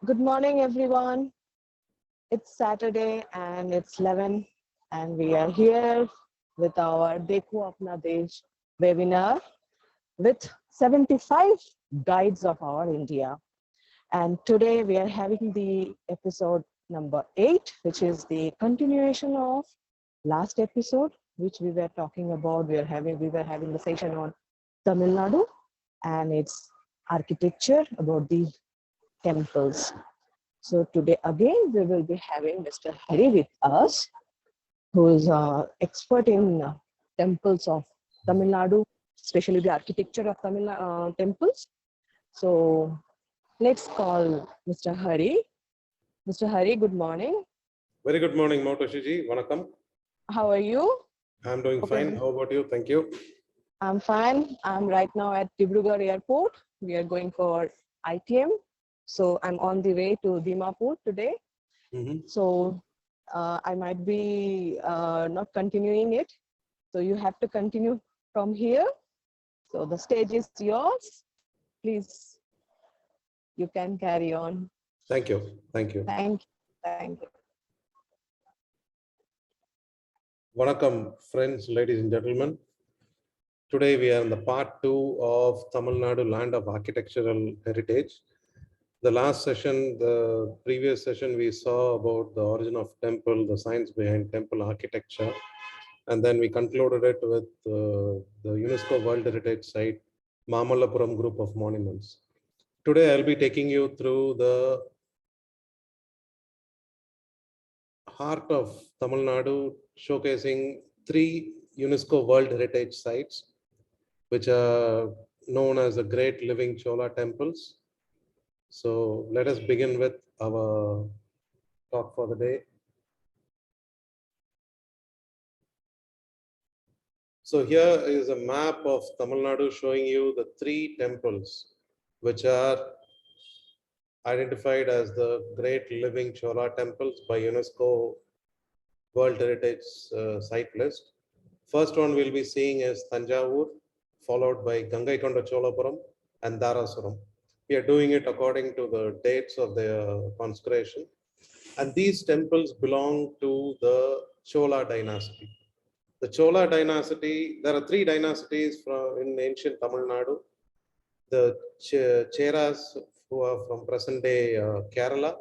Good morning, everyone. It's Saturday and it's 11, and we are here with our Dekho Apna Desh webinar with 75 guides of our India. And today we are having the episode number 8, which is the continuation of last episode, which we were talking about. We were having the session on Tamil Nadu and its architecture, about the temples. So today again, we will be having Mr. Hari with us, who is an expert in temples of Tamil Nadu, especially the architecture of Tamil temples. So let's call Mr. Hari. Mr. Hari, good morning. Very good morning, Motoshiji. Vanakkam. How are you? I'm doing fine. How about you? Thank you. I'm fine. I'm right now at Dibrugarh Airport. We are going for ITM. So I'm on the way to Dimapur today. So I might be not continuing it. So you have to continue from here. So the stage is yours. Please, you can carry on. Thank you. Thank you. Thank you. Thank you. Vanakkam, friends, ladies and gentlemen. Today we are in the part 2 of Tamil Nadu Land of Architectural Heritage. The last session, the previous session, we saw about the origin of temple, the science behind temple architecture. And then we concluded it with the UNESCO World Heritage Site, Mamallapuram Group of Monuments. Today I'll be taking you through the heart of Tamil Nadu, showcasing 3 UNESCO World Heritage Sites, which are known as the Great Living Chola Temples. So let us begin with our talk for the day. So here is a map of Tamil Nadu showing you the 3 temples, which are identified as the Great Living Chola Temples by UNESCO World Heritage Site List. First one we'll be seeing is Thanjavur, followed by Gangaikonda Cholapuram and Dharasuram. We are doing it according to the dates of their consecration. And these temples belong to the Chola dynasty. The Chola dynasty, there are 3 dynasties in ancient Tamil Nadu. The Cheras, who are from present day Kerala,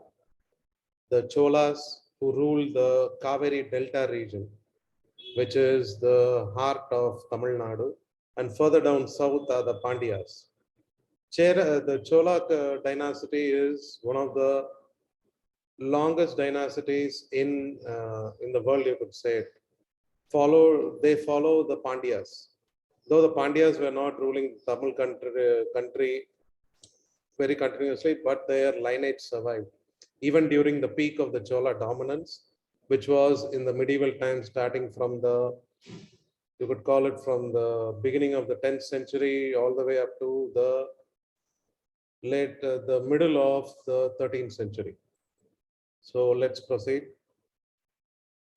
the Cholas, who rule the Kaveri Delta region, which is the heart of Tamil Nadu, and further down south are the Pandyas. The Chola dynasty is one of the longest dynasties in the world, you could say. They follow the Pandyas. Though the Pandyas were not ruling Tamil country very continuously, but their lineage survived. Even during the peak of the Chola dominance, which was in the medieval times, starting from you could call it from the beginning of the 10th century all the way up to the the middle of the 13th century. So let's proceed.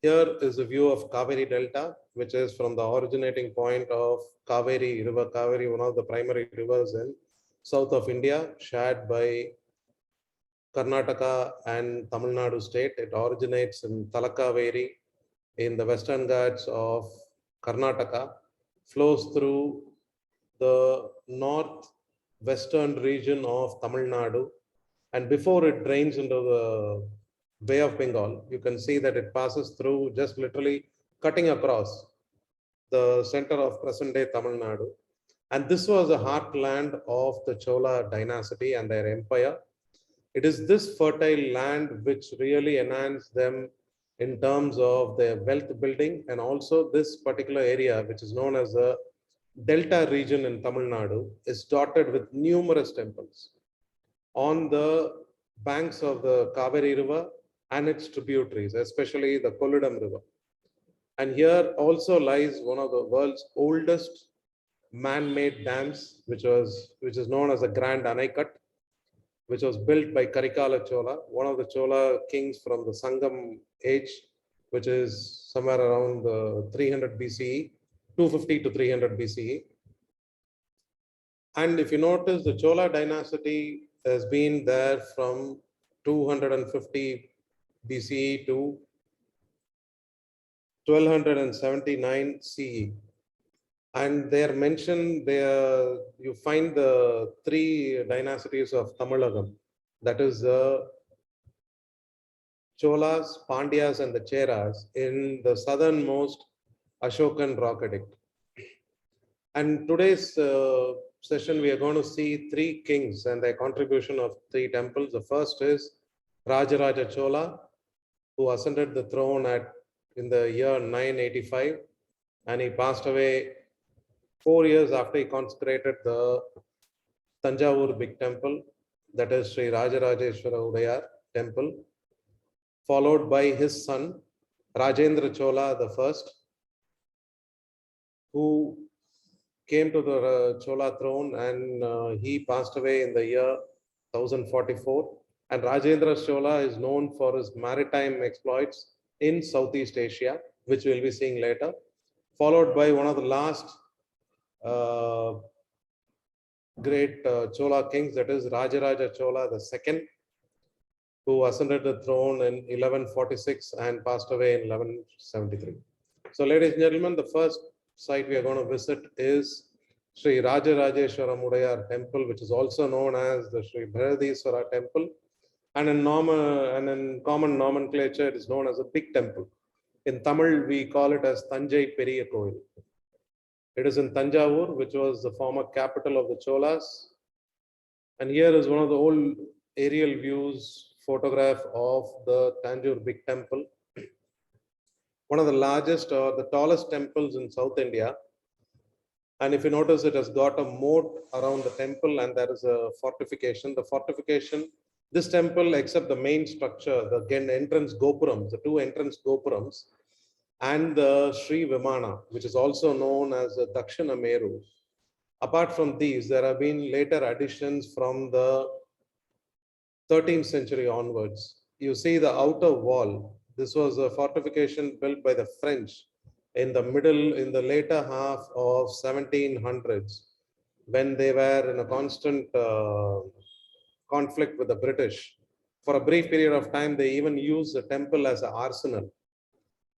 Here is a view of Kaveri Delta, which is from the originating point of Kaveri River. Kaveri, one of the primary rivers in south of India, shared by Karnataka and Tamil Nadu state. It originates in Talakaveri in the Western Ghats of Karnataka, flows through the northwestern region of Tamil Nadu, and before it drains into the Bay of Bengal, you can see that it passes through, just literally cutting across the center of present day Tamil Nadu. And this was the heartland of the Chola dynasty and their empire. It is this fertile land which really enhanced them in terms of their wealth building, and also this particular area, which is known as the Delta region in Tamil Nadu, is dotted with numerous temples on the banks of the Kaveri River and its tributaries, especially the Kolidam River. And here also lies one of the world's oldest man-made dams, which is known as the Grand Anaikat, which was built by Karikala Chola, one of the Chola kings from the Sangam age, which is somewhere around 300 BCE, 250 to 300 BCE. And if you notice, the Chola dynasty has been there from 250 BCE to 1279 CE. And they are mentioned there, you find the three dynasties of Tamilagam, that is the Cholas, Pandyas, and the Cheras in the southernmost Ashokan rock edict. And today's session, we are going to see three kings and their contribution of three temples. The first is Rajaraja Chola, who ascended the throne in the year 985, and he passed away 4 years after he consecrated the Tanjavur big temple, that is Sri Rajarajeshwara Udayar temple, followed by his son Rajendra Chola the first, who came to the Chola throne, and he passed away in the year 1044. And Rajendra Chola is known for his maritime exploits in Southeast Asia, which we'll be seeing later, followed by one of the last great Chola kings, that is Rajaraja Chola II, who ascended the throne in 1146 and passed away in 1173. So, ladies and gentlemen, the first site we are going to visit is Sri Rajarajeshwaram Udayar temple, which is also known as the Sri Bharadiswara temple. And in common nomenclature, it is known as a big temple. In Tamil, we call it as Tanjai Periya Koil. It is in Tanjavur, which was the former capital of the Cholas. And here is one of the old aerial views photograph of the Tanjore big temple. One of the largest or the tallest temples in South India. And if you notice, it has got a moat around the temple, and there is a fortification. The fortification, this temple, except the main structure, the entrance gopurams, the two entrance gopurams, and the Sri Vimana, which is also known as the Dakshina Meru. Apart from these, there have been later additions from the 13th century onwards. You see the outer wall. This was a fortification built by the French in the later half of 1700s, when they were in a constant conflict with the British. For a brief period of time, they even used the temple as an arsenal.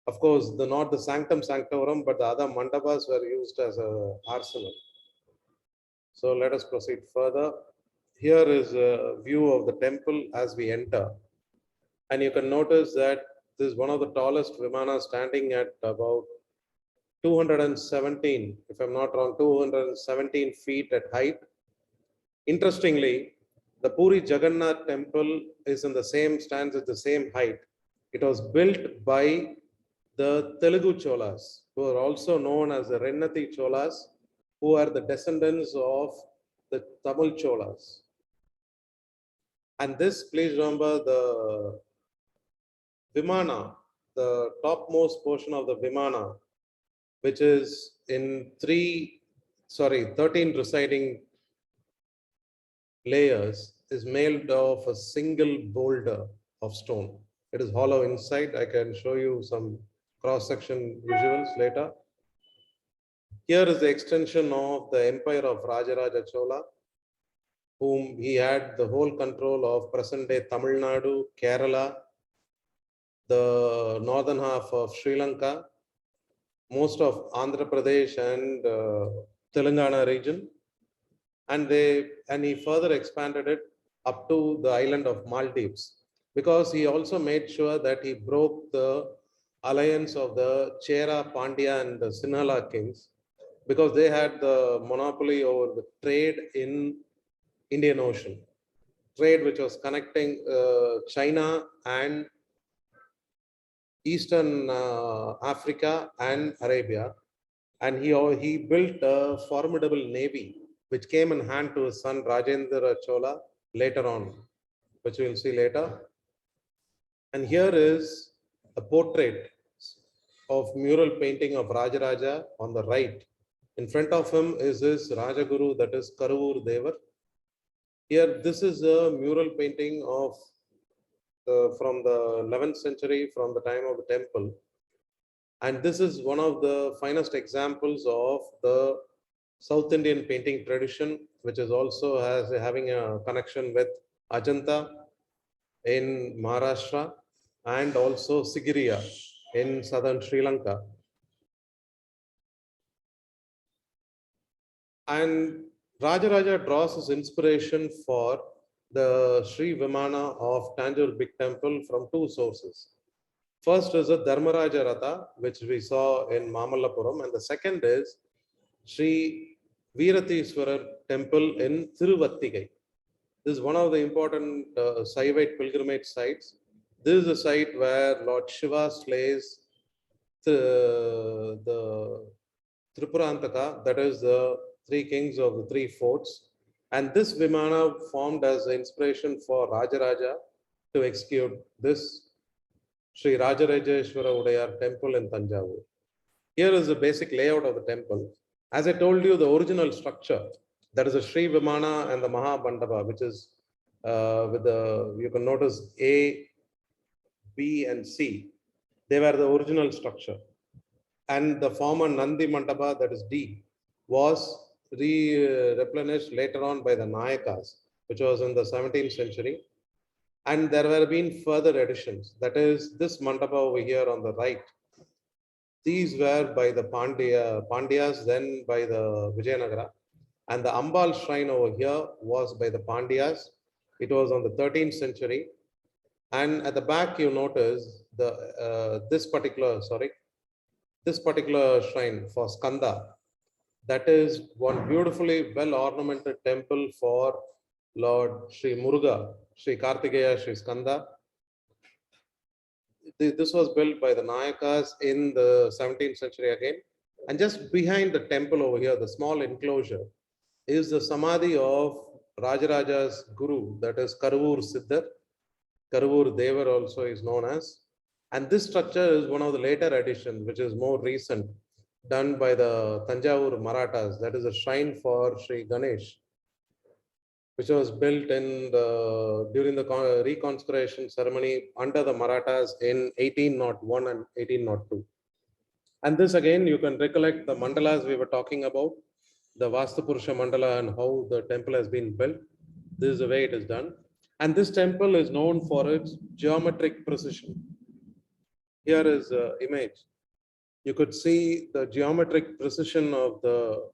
Of course, not the Sanctum Sanctorum, but the other mandabas were used as an arsenal. So let us proceed further. Here is a view of the temple as we enter. And you can notice that this is one of the tallest Vimanas, standing at about 217, if I'm not wrong, 217 feet at height. Interestingly, the Puri Jagannath temple stands at the same height. It was built by the Telugu Cholas, who are also known as the Rennati Cholas, who are the descendants of the Tamil Cholas. And this, please remember, the Vimana, the topmost portion of the Vimana, which is in 13 residing layers, is made of a single boulder of stone. It is hollow inside. I can show you some cross-section visuals later. Here is the extension of the empire of Rajaraja Chola, whom he had the whole control of present-day Tamil Nadu, Kerala, the northern half of Sri Lanka, most of Andhra Pradesh and Telangana region, and he further expanded it up to the island of Maldives, because he also made sure that he broke the alliance of the Chera, Pandya, and the Sinhala kings, because they had the monopoly over the trade in Indian Ocean, trade which was connecting China and Eastern Africa and Arabia. And he built a formidable navy, which came in hand to his son Rajendra Chola later on, which we will see later. And here is a portrait of mural painting of Rajaraja on the right. In front of him is his Rajaguru, that is Karuvur Devar. Here, this is a mural painting of from the 11th century, from the time of the temple. And this is one of the finest examples of the South Indian painting tradition, which is also having a connection with Ajanta. in Maharashtra and also Sigiriya in southern Sri Lanka. And Rajaraja draws his inspiration for the Sri Vimana of Tanjore Big Temple from two sources. First is a Dharmaraja Ratha, which we saw in Mamallapuram, and the second is Sri Veeratheswarar Temple in Thiruvattigai. This is one of the important Saivite pilgrimage sites. This is a site where Lord Shiva slays the Tripurantaka, that is the three kings of the three forts. And this Vimana formed as the inspiration for Rajaraja to execute this Sri Rajarajeshwara Udayar temple in Tanjavur. Here is the basic layout of the temple. As I told you, the original structure, that is the Sri Vimana and the Mahabandava, which is with the, you can notice A, B, and C. They were the original structure. And the former Nandi Mandapa, that is D, was replenished later on by the Nayakas, which was in the 17th century. And there have been further additions. That is this Mandapa over here on the right. These were by the Pandyas, then by the Vijayanagara. And the Ambal shrine over here was by the Pandyas. It was on the 13th century. And at the back, you notice the this particular shrine for Skanda. That is one beautifully well ornamented temple for Lord Sri Muruga, Sri Kartikeya, Sri Skanda. This was built by the Nayakas in the 17th century again. And just behind the temple over here, the small enclosure, is the Samadhi of Rajaraja's Guru, that is Karuvur Siddhar. Karuvur Devar also is known as. And this structure is one of the later additions, which is more recent, done by the Tanjavur Marathas. That is a shrine for Sri Ganesh, which was built in during the reconsecration ceremony under the Marathas in 1801 and 1802. And this again, you can recollect the mandalas we were talking about, the Vastupurusha mandala and how the temple has been built. This is the way it is done. And this temple is known for its geometric precision. Here is an image. You could see the geometric precision of the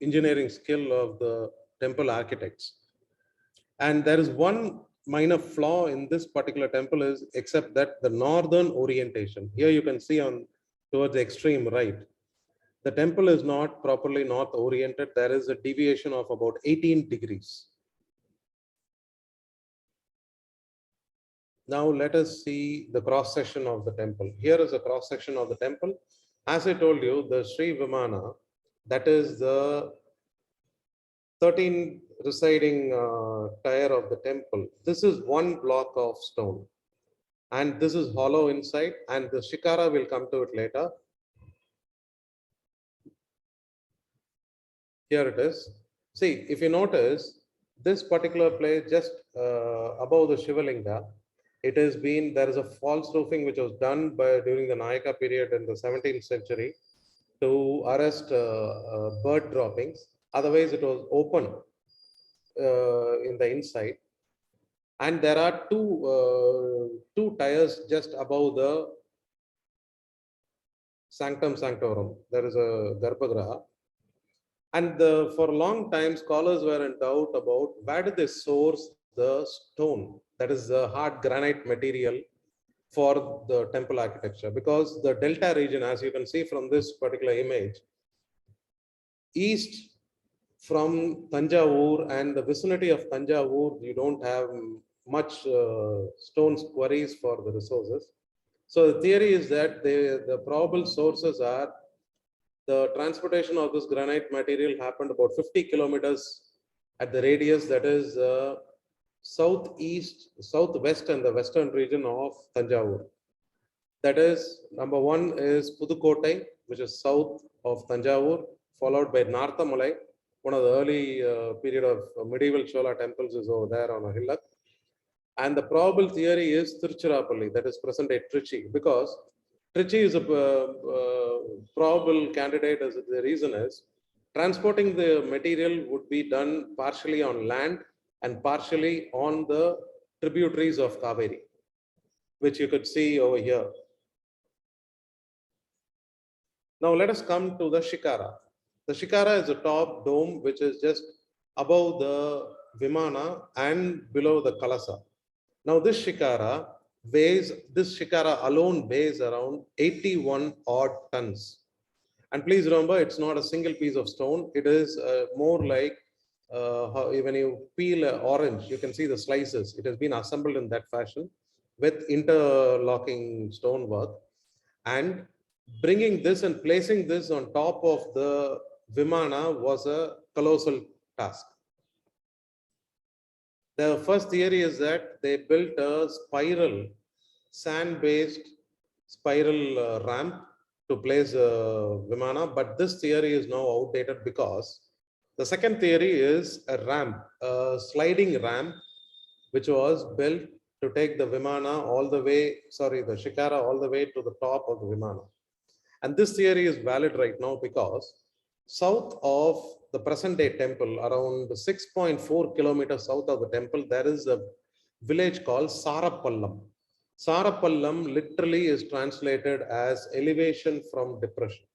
engineering skill of the temple architects. And there is one minor flaw in this particular temple is except that the northern orientation. Here you can see on towards the extreme right. The temple is not properly north oriented. There is a deviation of about 18 degrees. Now let us see the cross section of the temple. Here is a cross section of the temple. As I told you, the Sri Vimana, that is the 13 residing tier of the temple. This is one block of stone. And this is hollow inside, and the Shikara will come to it later. Here it is. See, if you notice, this particular place just above the Shivalinga, it has been, there is a false roofing which was done during the Nayaka period in the 17th century to arrest bird droppings. Otherwise, it was open in the inside. And there are two tiers just above the Sanctum Sanctorum. There is a Garbhagraha. And for a long time, scholars were in doubt about where did they source the stone, that is the hard granite material for the temple architecture. Because the delta region, as you can see from this particular image, east from Tanjavur and the vicinity of Tanjavur, you don't have much stone quarries for the resources. So the theory is that the probable sources are the transportation of this granite material happened about 50 kilometers at the radius, that is southeast, southwest and the western region of Tanjavur. That is, number one is Pudukottai, which is south of Tanjavur, followed by Narthamalai. One of the early period of medieval Chola temples is over there on a hillock. And the probable theory is Tiruchirappalli, that is present at Trichy, because Trichy is a probable candidate. As the reason is transporting the material would be done partially on land and partially on the tributaries of Kaveri, which you could see over here. Now let us come to the Shikara. The Shikara is a top dome which is just above the Vimana and below the Kalasa. Now this Shikara alone weighs around 81 odd tons. And please remember, it's not a single piece of stone. It is more like when you peel an orange, you can see the slices. It has been assembled in that fashion with interlocking stonework. And bringing this and placing this on top of the Vimana was a colossal task. The first theory is that they built a spiral, sand-based spiral ramp to place Vimana, but this theory is now outdated because the second theory is a ramp, a sliding ramp, which was built to take the Vimana all the way, the Shikara all the way to the top of the Vimana. And this theory is valid right now because south of the present day temple, around 6.4 kilometers south of the temple, there is a village called Sarapallam. Sarapallam literally is translated as elevation from depression.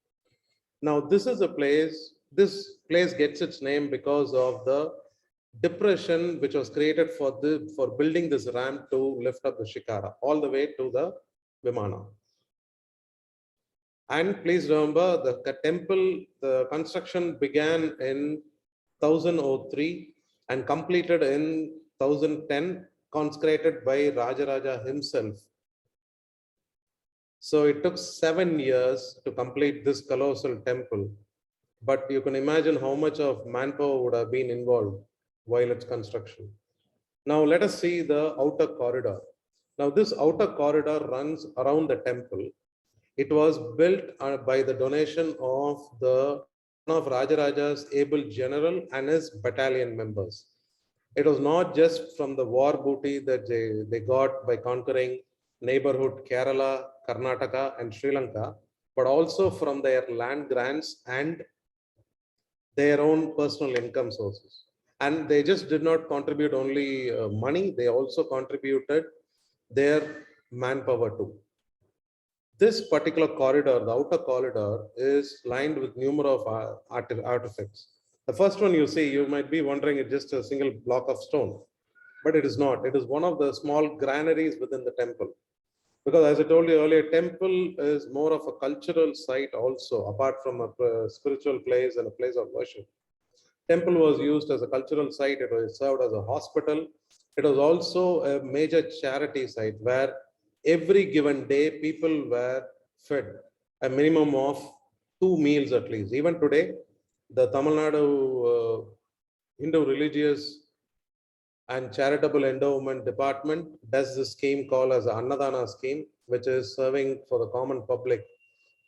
Now, this place gets its name because of the depression which was created for building this ramp to lift up the Shikara all the way to the Vimana. And please remember, the temple, the construction began in 1003 and completed in 1010, consecrated by Rajaraja himself. So it took 7 years to complete this colossal temple. But you can imagine how much of manpower would have been involved while its construction. Now let us see the outer corridor. Now this outer corridor runs around the temple. It was built by the donation of one of Rajaraja's able general and his battalion members. It was not just from the war booty that they got by conquering neighborhood Kerala, Karnataka, and Sri Lanka, but also from their land grants and their own personal income sources. And they just did not contribute only money, they also contributed their manpower too. This particular corridor, the outer corridor, is lined with numerous artifacts. The first one you see, you might be wondering it's just a single block of stone, but it is not. It is one of the small granaries within the temple. Because as I told you earlier, temple is more of a cultural site also, apart from a spiritual place and a place of worship. Temple was used as a cultural site. It was served as a hospital. It was also a major charity site where every given day people were fed a minimum of 2 meals at least. Even today, the Tamil Nadu Hindu religious and charitable endowment department does this scheme called as the Annadana scheme, which is serving for the common public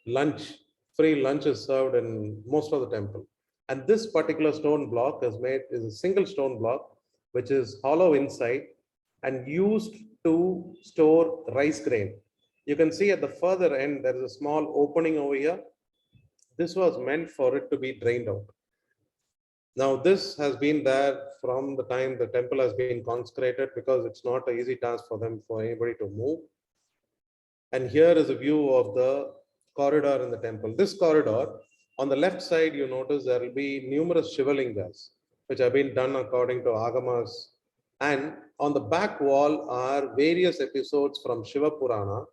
lunch. Free lunch is served in most of the temple. And this particular stone block is a single stone block, which is hollow inside and used to store rice grain. You can see at the further end, there is a small opening over here. This was meant for it to be drained out. Now, this has been there from the time the temple has been consecrated because it's not an easy task for anybody to move. And here is a view of the corridor in the temple. This corridor, on the left side, you notice there will be numerous Shivalingas, which have been done according to Agamas. And on the back wall are various episodes from Shiva Purana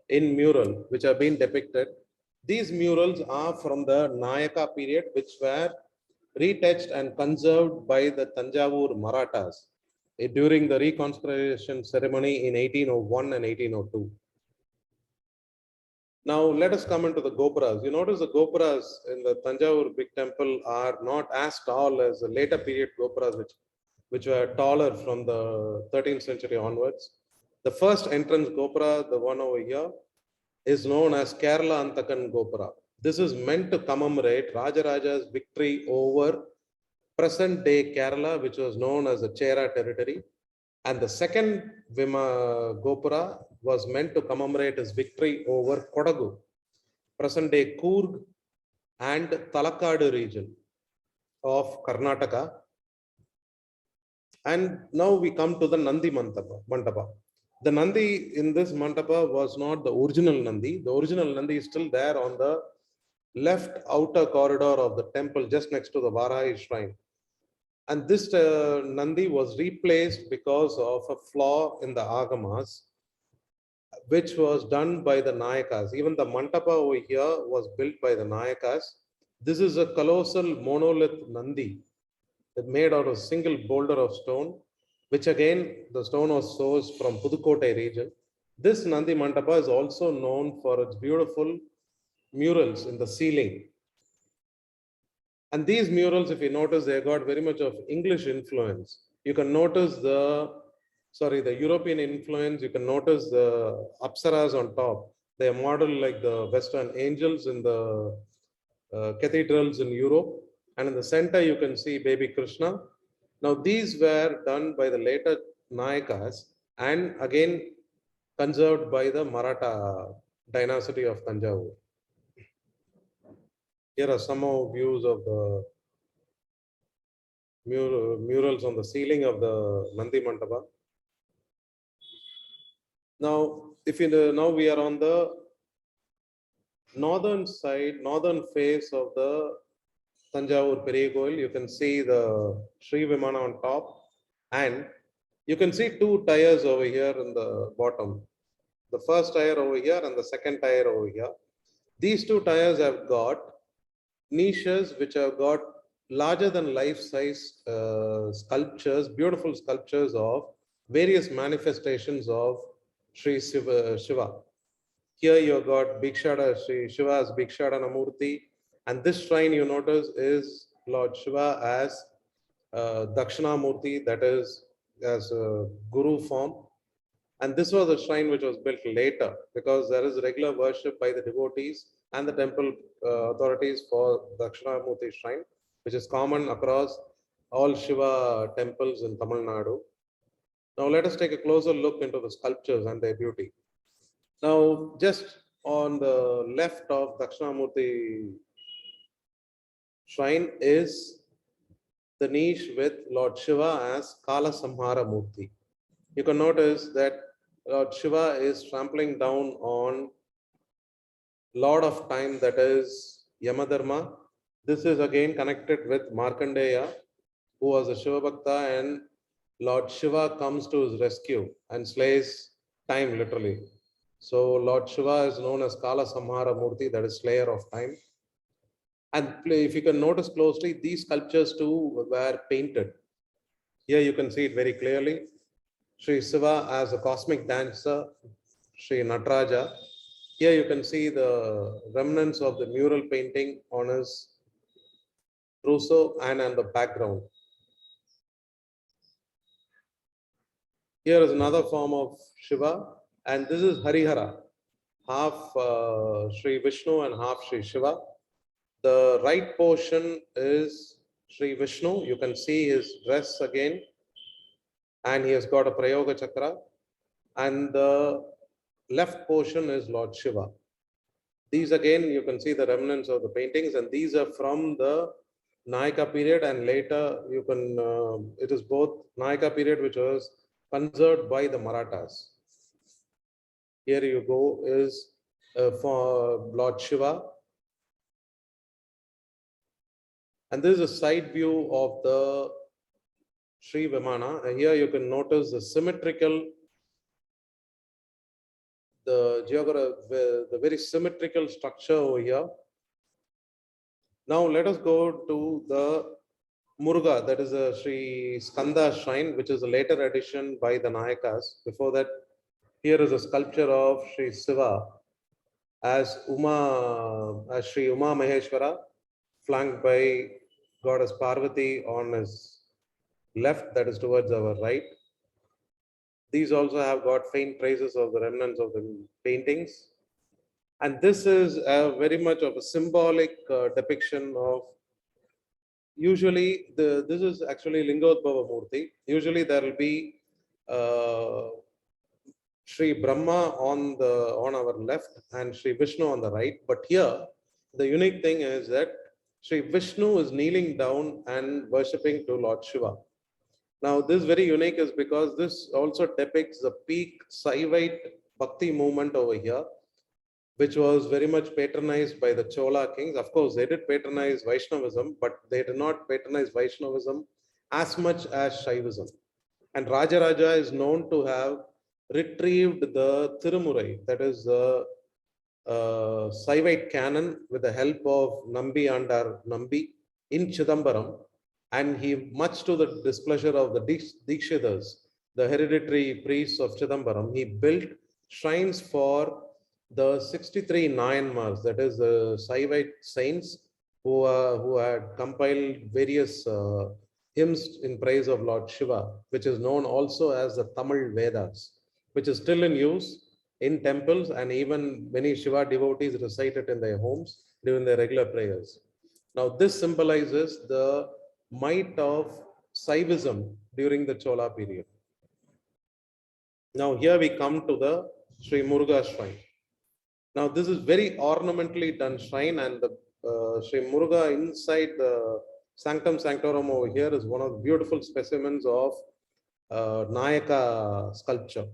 in mural, which have been depicted. These murals are from the Nayaka period, which were retouched and conserved by the Tanjavur Marathas during the reconsecration ceremony in 1801 and 1802. Now let us come into the Gopuras. You notice the Gopuras in the Tanjavur big temple are not as tall as the later period Gopuras, which were taller from the 13th century onwards. The first entrance Gopura, the one over here, is known as Kerala Antakan Gopura. This is meant to commemorate Rajaraja's victory over present day Kerala, which was known as the Chera territory. And the second Gopura was meant to commemorate his victory over Kodagu, present day Coorg and Talakadu region of Karnataka. And now we come to the Nandi Mantapa. The Nandi in this Mantapa was not the original Nandi. The original Nandi is still there on the left outer corridor of the temple, just next to the Varahi shrine. And this Nandi was replaced because of a flaw in the Agamas, which was done by the Nayakas. Even the Mantapa over here was built by the Nayakas. This is a colossal monolith Nandi made out of a single boulder of stone, which again, the stone was sourced from Pudukkottai region. This Nandi Mantapa is also known for its beautiful murals in the ceiling. And these murals, if you notice, they got very much of English influence. You can notice the European influence. You can notice the apsaras on top. They are modeled like the Western angels in the cathedrals in Europe. And in the center, you can see baby Krishna. Now, these were done by the later Nayakas and again conserved by the Maratha dynasty of Tanjavur. Here are some more views of the murals on the ceiling of the Nandi Mantapa. Now, now we are on the northern side, northern face of the Tanjavur Periyakoil. You can see the Sri Vimana on top, and you can see two tires over here in the bottom. The first tire over here and the second tire over here. These two tires have got niches which have got larger than life size sculptures, beautiful sculptures of various manifestations of Sri Shiva. Here you have got Bhikshada, Sri Shiva's Bhikshadana Murti, and this shrine you notice is Lord Shiva as Dakshina Murti, that is as a Guru form. And this was a shrine which was built later because there is regular worship by the devotees and the temple authorities for Dakshinamurti shrine, which is common across all Shiva temples in Tamil Nadu. Now let us take a closer look into the sculptures and their beauty. Now, just on the left of Dakshinamurti shrine is the niche with Lord Shiva as Kala Samhara Murti. You can notice that Lord Shiva is trampling down on Lord of Time, that is Yamadharma. This is again connected with Markandeya, who was a Shiva Bhakta, and Lord Shiva comes to his rescue and slays time literally. So Lord Shiva is known as Kala Samhara Murti, that is slayer of time. And if you can notice closely, these sculptures too were painted. Here you can see it very clearly. Sri Shiva as a cosmic dancer, Sri Nataraja. Here you can see the remnants of the mural painting on his torso and on the background. Here is another form of Shiva, and this is Harihara, half Sri Vishnu and half Sri Shiva. The right portion is Sri Vishnu. You can see his dress again, and he has got a Prayoga Chakra. And the left portion is Lord Shiva. These again, you can see the remnants of the paintings, and these are from the Nayaka period, and later you can, it is both Nayaka period, which was conserved by the Marathas. Here you go is for Lord Shiva. And this is a side view of the Sri Vimana. And here you can notice the symmetrical, the very symmetrical structure over here. Now let us go to the Muruga, that is a Sri Skanda shrine, which is a later addition by the Nayakas. Before that, here is a sculpture of Sri Shiva as Sri Uma Maheshwara, flanked by Goddess Parvati on his left, that is towards our right. These also have got faint traces of the remnants of the paintings. And this is very much of a symbolic depiction of, usually this is actually Lingodbhava Murti. Usually there will be Sri Brahma on our left and Sri Vishnu on the right. But here, the unique thing is that Sri Vishnu is kneeling down and worshipping to Lord Shiva. Now, this very unique is because this also depicts the peak Saivite Bhakti movement over here, which was very much patronized by the Chola kings. Of course, they did patronize Vaishnavism, but they did not patronize Vaishnavism as much as Shaivism. And Rajaraja is known to have retrieved the Tirumurai, that is the Saivite canon, with the help of Nambi Andar Nambi in Chidambaram. And he, much to the displeasure of the Dikshidhars, the hereditary priests of Chidambaram, he built shrines for the 63 Nayanmars, that is the Saivite saints who had compiled various hymns in praise of Lord Shiva, which is known also as the Tamil Vedas, which is still in use in temples, and even many Shiva devotees recite it in their homes during their regular prayers. Now, this symbolizes the might of Saivism during the Chola period. Now, here we come to the Sri Muruga shrine. Now, this is very ornamentally done shrine, and the Sri Muruga inside the Sanctum Sanctorum over here is one of the beautiful specimens of Nayaka sculpture.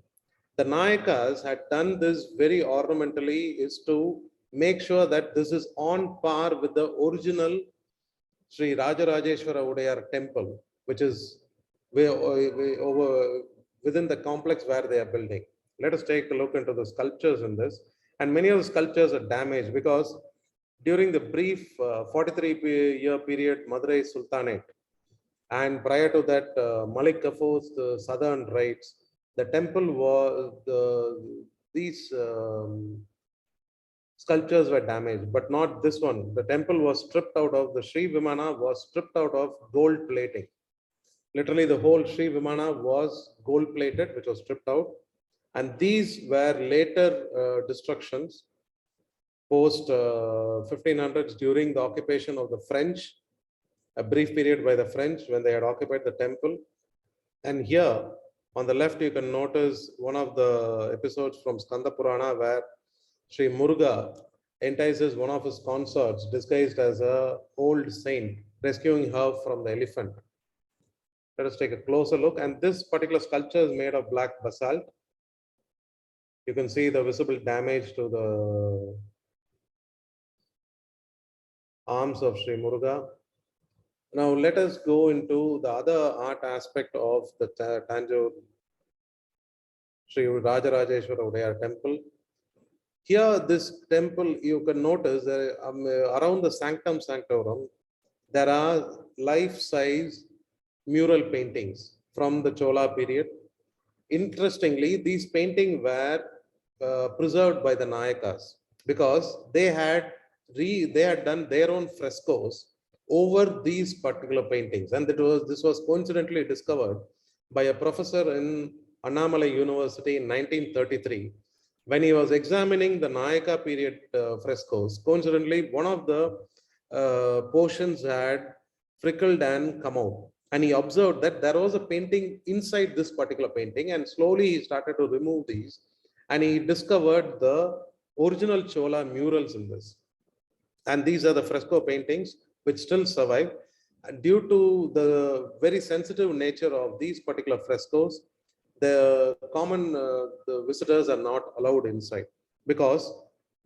The Nayakas had done this very ornamentally is to make sure that this is on par with the original Sri Rajarajeshwara Udayar temple, which is way over within the complex where they are building. Let us take a look into the sculptures in this. And many of the sculptures are damaged because during the brief 43-year period Madurai Sultanate, and prior to that Malik Kafur's southern rights, the temple was these sculptures were damaged, but not this one. The temple was stripped out of, the Sri Vimana was stripped out of gold plating. Literally the whole Sri Vimana was gold plated, which was stripped out. And these were later destructions post 1500s during the occupation of the French, a brief period by the French when they had occupied the temple. And here on the left, you can notice one of the episodes from Skanda Purana where Sri Muruga entices one of his consorts disguised as an old saint, rescuing her from the elephant. Let us take a closer look. And this particular sculpture is made of black basalt. You can see the visible damage to the arms of Sri Muruga. Now let us go into the other art aspect of the Tanjore Sri Rajarajeshwara Udayar temple. Here, this temple, you can notice that around the Sanctum Sanctorum, there are life-size mural paintings from the Chola period. Interestingly, these paintings were preserved by the Nayakas because they had done their own frescoes over these particular paintings, and this was coincidentally discovered by a professor in Annamalai University in 1933 when he was examining the Nayaka period frescoes. Coincidentally, one of the portions had frickled and come out, and he observed that there was a painting inside this particular painting, and slowly he started to remove these, and he discovered the original Chola murals in this. And these are the fresco paintings which still survive. And due to the very sensitive nature of these particular frescoes, the common the visitors are not allowed inside, because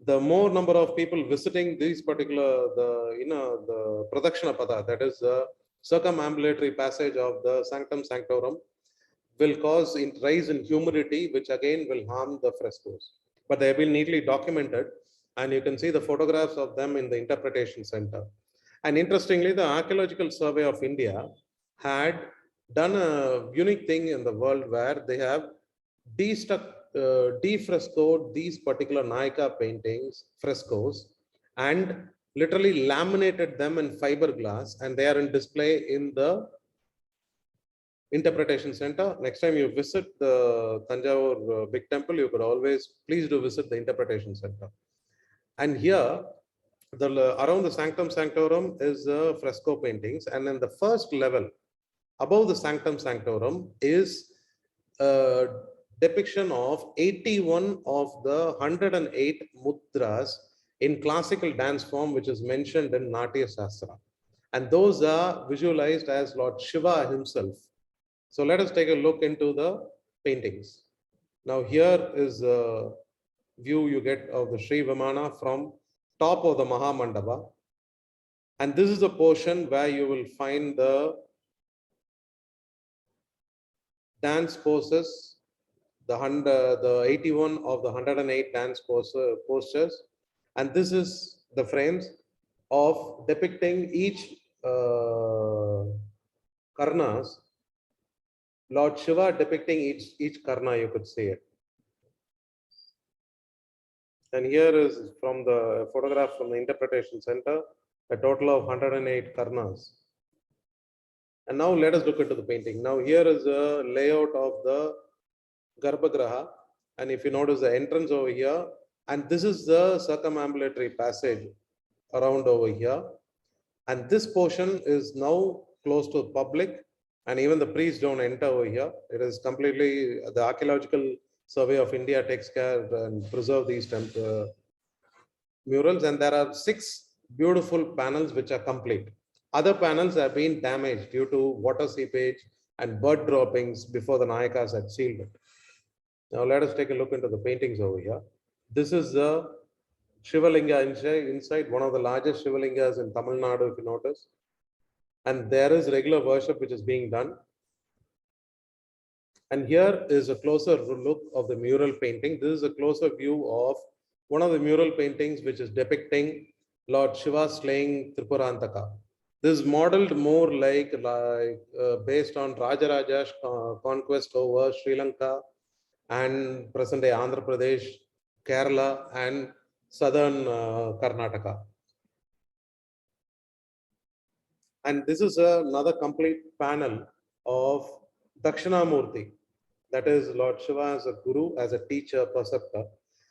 the more number of people visiting these particular the Pradakshina Pada, that is the circumambulatory passage of the Sanctum Sanctorum, will cause rise in humidity, which again will harm the frescoes. But they have been neatly documented, and you can see the photographs of them in the interpretation center. And interestingly, the Archaeological Survey of India had done a unique thing in the world where they have defrescoed these particular Nayaka paintings, frescoes, and literally laminated them in fiberglass, and they are in display in the interpretation center. Next time you visit the Tanjore big temple, you could always please do visit the interpretation center. And here, around the Sanctum Sanctorum is the fresco paintings, and in the first level, above the Sanctum Sanctorum, is a depiction of 81 of the 108 mudras in classical dance form, which is mentioned in Natya Sastra. And those are visualized as Lord Shiva himself So let us take a look into the paintings. Now here is a view you get of the Sri Vimana from top of the Mahamandapa. And this is a portion where you will find the dance poses, the 81 of the 108 dance postures. And this is the frames of depicting each Karnas, Lord Shiva depicting each Karna, you could say it. And here is from the photograph from the Interpretation Center, a total of 108 Karnas. And now let us look into the painting. Now here is a layout of the Garbhagraha. And if you notice the entrance over here, and this is the circumambulatory passage around over here. And this portion is now closed to the public, and even the priests don't enter over here. It is completely, the Archaeological Survey of India takes care and preserve these murals. And there are 6 beautiful panels which are complete. Other panels have been damaged due to water seepage and bird droppings before the Nayakas had sealed it. Now let us take a look into the paintings over here. This is the Shivalinga inside, one of the largest Shivalingas in Tamil Nadu, if you notice. And there is regular worship which is being done. And here is a closer look of the mural painting. This is a closer view of one of the mural paintings which is depicting Lord Shiva slaying Tripurantaka. This is modeled more like based on Rajaraja's conquest over Sri Lanka and present-day Andhra Pradesh, Kerala, and southern Karnataka. And this is another complete panel of Dakshinamurti, that is Lord Shiva as a guru, as a teacher, preceptor.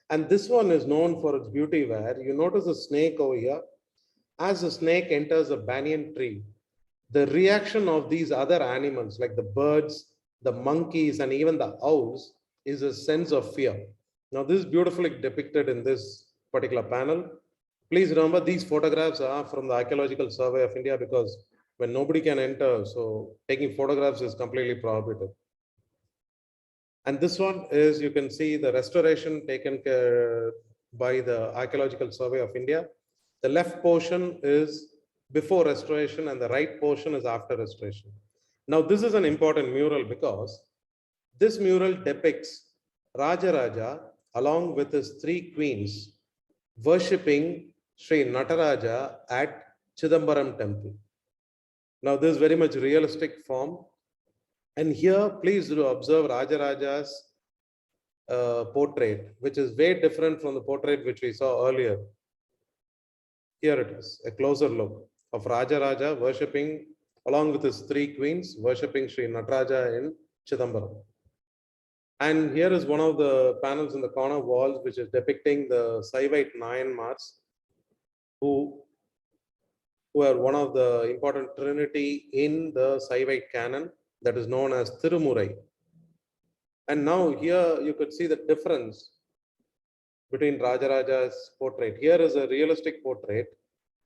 And this one is known for its beauty, where you notice a snake over here. As the snake enters a banyan tree, the reaction of these other animals like the birds, the monkeys, and even the owls is a sense of fear. Now, this is beautifully depicted in this particular panel. Please remember, these photographs are from the Archaeological Survey of India, because when nobody can enter, so taking photographs is completely prohibited. And this one is, you can see the restoration taken by the Archaeological Survey of India. The left portion is before restoration and the right portion is after restoration. Now, this is an important mural because this mural depicts Rajaraja along with his 3 queens worshipping Sri Nataraja at Chidambaram temple. Now, this is very much realistic form. And here, please do observe Rajaraja's portrait, which is way different from the portrait which we saw earlier. Here it is, a closer look of Rajaraja worshipping along with his 3 queens, worshipping Sri Nataraja in Chidambaram. And here is one of the panels in the corner walls, which is depicting the Saivite Nayanmars, who are one of the important trinity in the Saivite canon that is known as Tirumurai. And now here you could see the difference between Rajaraja's portrait. Here is a realistic portrait,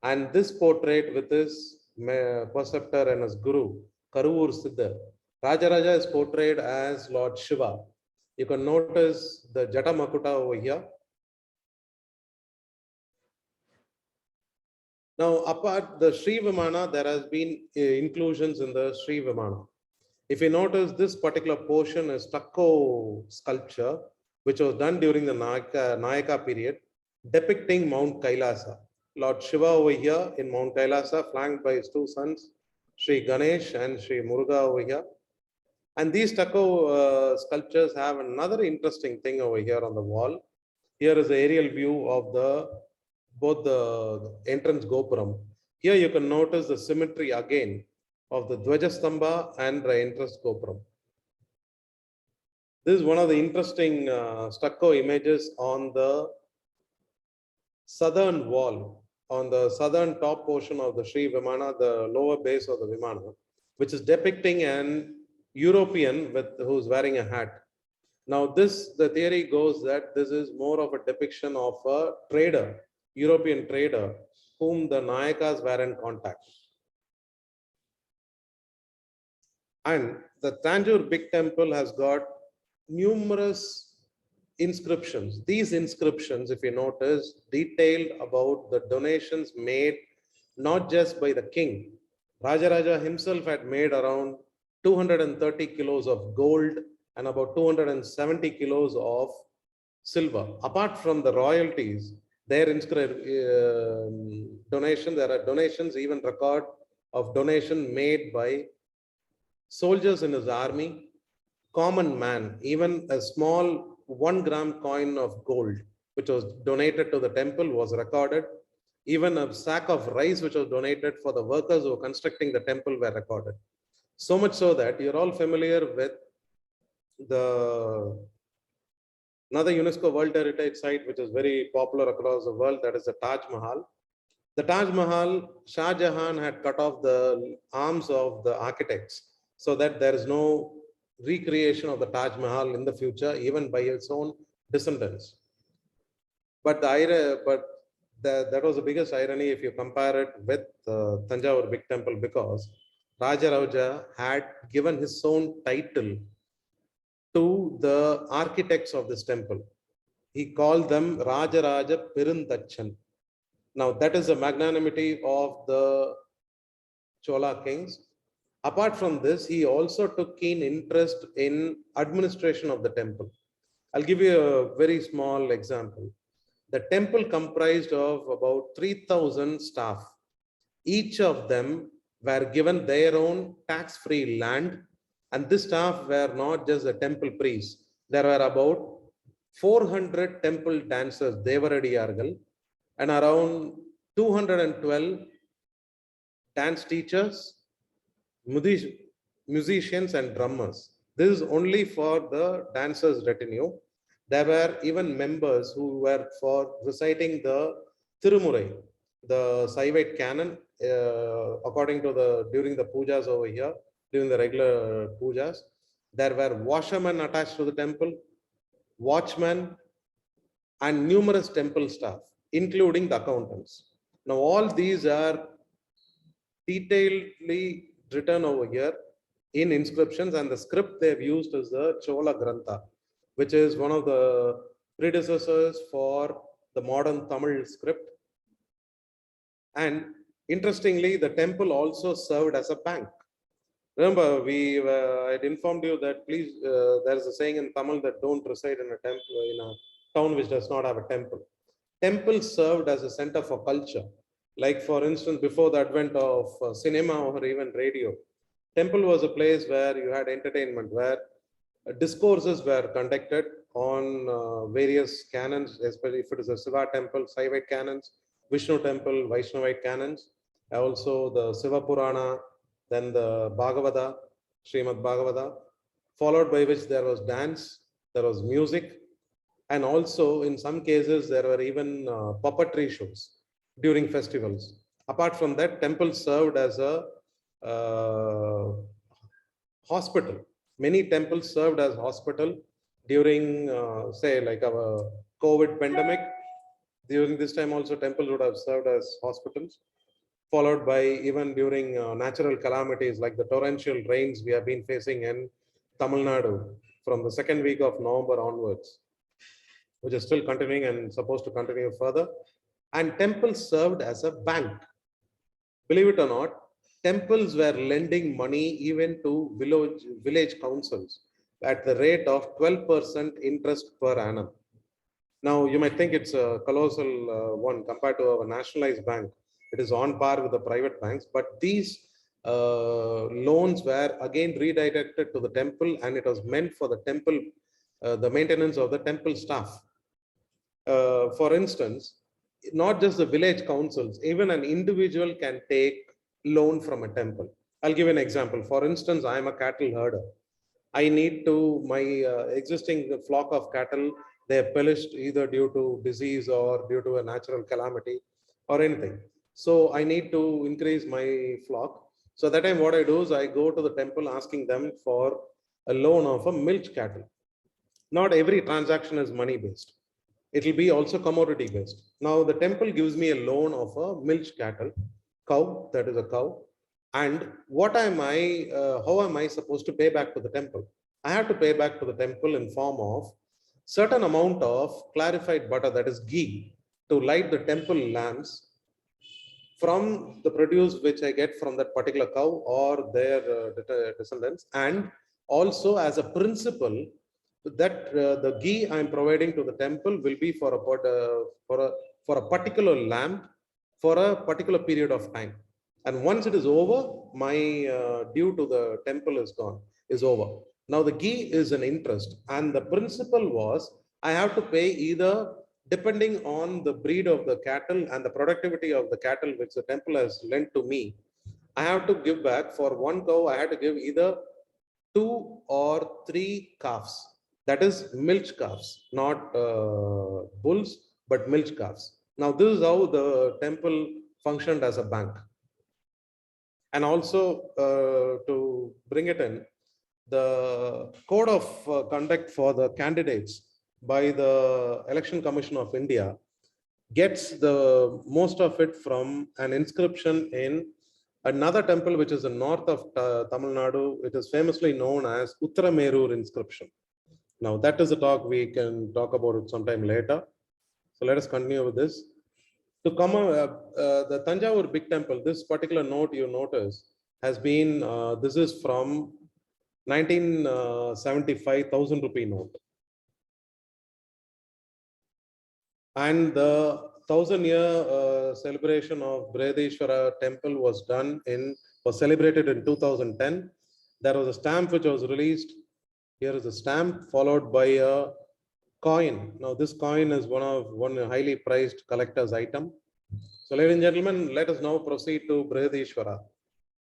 and this portrait with his preceptor and his guru, Karuvur Siddha. Rajaraja is portrayed as Lord Shiva. You can notice the Jata Makuta over here. Now, apart the Sri Vimana, there has been inclusions in the Sri Vimana. If you notice, this particular portion is stucco sculpture, which was done during the Nayaka period, depicting Mount Kailasa. Lord Shiva over here in Mount Kailasa, flanked by his 2 sons, Sri Ganesh and Sri Muruga over here. And these stucco sculptures have another interesting thing over here on the wall. Here is the aerial view of both the entrance gopuram. Here you can notice the symmetry again of the Dvajastamba and the entrance gopuram. This is one of the interesting stucco images on the southern wall, on the southern top portion of the Sri Vimana, the lower base of the Vimana, which is depicting an European who's wearing a hat. Now, the theory goes that this is more of a depiction of a trader, European trader, whom the Nayakas were in contact. And the Tanjore Big Temple has got numerous inscriptions. These inscriptions, if you notice, detailed about the donations made not just by the king. Rajaraja himself had made around 230 kilos of gold and about 270 kilos of silver. Apart from the royalties, their donation, there are donations, even record of donation made by soldiers in his army, common man, even a small 1 gram coin of gold, which was donated to the temple, was recorded. Even a sack of rice, which was donated for the workers who were constructing the temple, were recorded. So much so that you're all familiar with another UNESCO World Heritage Site, which is very popular across the world, that is the Taj Mahal. The Taj Mahal, Shah Jahan had cut off the arms of the architects so that there is no recreation of the Taj Mahal in the future, even by its own descendants. But that was the biggest irony if you compare it with Tanjavur Big Temple, because Raja Rauja had given his own title to the architects of this temple. He called them Rajaraja Perundachan. Now that is the magnanimity of the Chola kings. Apart from this, he also took keen interest in administration of the temple. I'll give you a very small example. The temple comprised of about 3,000 staff. Each of them were given their own tax-free land, and this staff were not just the temple priests. There were about 400 temple dancers, Devaradiargal, and around 212 dance teachers, musicians, and drummers. This is only for the dancers' retinue. There were even members who were for reciting the Tirumurai, the Saivite canon, according to during the pujas over here, during the regular pujas. There were washermen attached to the temple, watchmen, and numerous temple staff, including the accountants. Now, all these are detailedly written over here in inscriptions, and the script they've used is the Chola Grantha, which is one of the predecessors for the modern Tamil script. And interestingly, the temple also served as a bank. Remember, I had informed you that please, there is a saying in Tamil that don't reside in a temple, in a town which does not have a temple. Temple served as a center for culture. Like for instance, before the advent of cinema or even radio, temple was a place where you had entertainment, where discourses were conducted on various canons, especially if it is a Shiva temple, Saivite canons, Vishnu temple, Vaishnavite canons, also the Shiva Purana, then the Bhagavata, Srimad Bhagavata, followed by which there was dance, there was music, and also in some cases there were even puppetry shows during festivals. Apart from that, temple served as a hospital. Many temples served as hospital during, say, like our COVID pandemic. During this time also, temples would have served as hospitals, followed by even during natural calamities like the torrential rains we have been facing in Tamil Nadu from the second week of November onwards, which is still continuing and supposed to continue further. And temples served as a bank. Believe it or not, temples were lending money even to village councils at the rate of 12% interest per annum. Now, you might think it's a colossal one compared to our nationalized bank. It is on par with the private banks, but these loans were again redirected to the temple, and it was meant for the temple, the maintenance of the temple staff. For instance, not just the village councils, even an individual can take loan from a temple. I'll give an example. For instance, I'm a cattle herder. I need to, my existing flock of cattle, they have perished either due to disease or due to a natural calamity or anything. So I need to increase my flock. So that time what I do is I go to the temple asking them for a loan of a milch cattle. Not every transaction is money based. It will be also commodity based. Now the temple gives me a loan of a milch cattle, cow, that is a cow. And what am I, how am I supposed to pay back to the temple? I have to pay back to the temple in form of certain amount of clarified butter, that is ghee, to light the temple lamps from the produce which I get from that particular cow or their descendants. And also as a principle that the ghee I am providing to the temple will be for a particular lamp for a particular period of time. And once it is over, my due to the temple is over. Now the ghee is an interest, and the principle was I have to pay either depending on the breed of the cattle and the productivity of the cattle which the temple has lent to me. I have to give back for one cow. I had to give either 2 or 3 calves. That is milch calves, not bulls, but milch calves. Now this is how the temple functioned as a bank. And also to bring it in, the code of conduct for the candidates by the Election Commission of India gets the most of it from an inscription in another temple which is in north of Tamil Nadu. It is famously known as Uttaramerur inscription. Now that is a talk we can talk about it sometime later. So let us continue with this. To come, the Tanjavur Big Temple, this particular note you notice has been, this is from 1975 1,000 rupee note. And the 1,000-year celebration of Brihadishwara temple was celebrated in 2010. There was a stamp which was released. Here is a stamp followed by a coin. Now this coin is one highly prized collector's item. So ladies and gentlemen, let us now proceed to Brihadishwara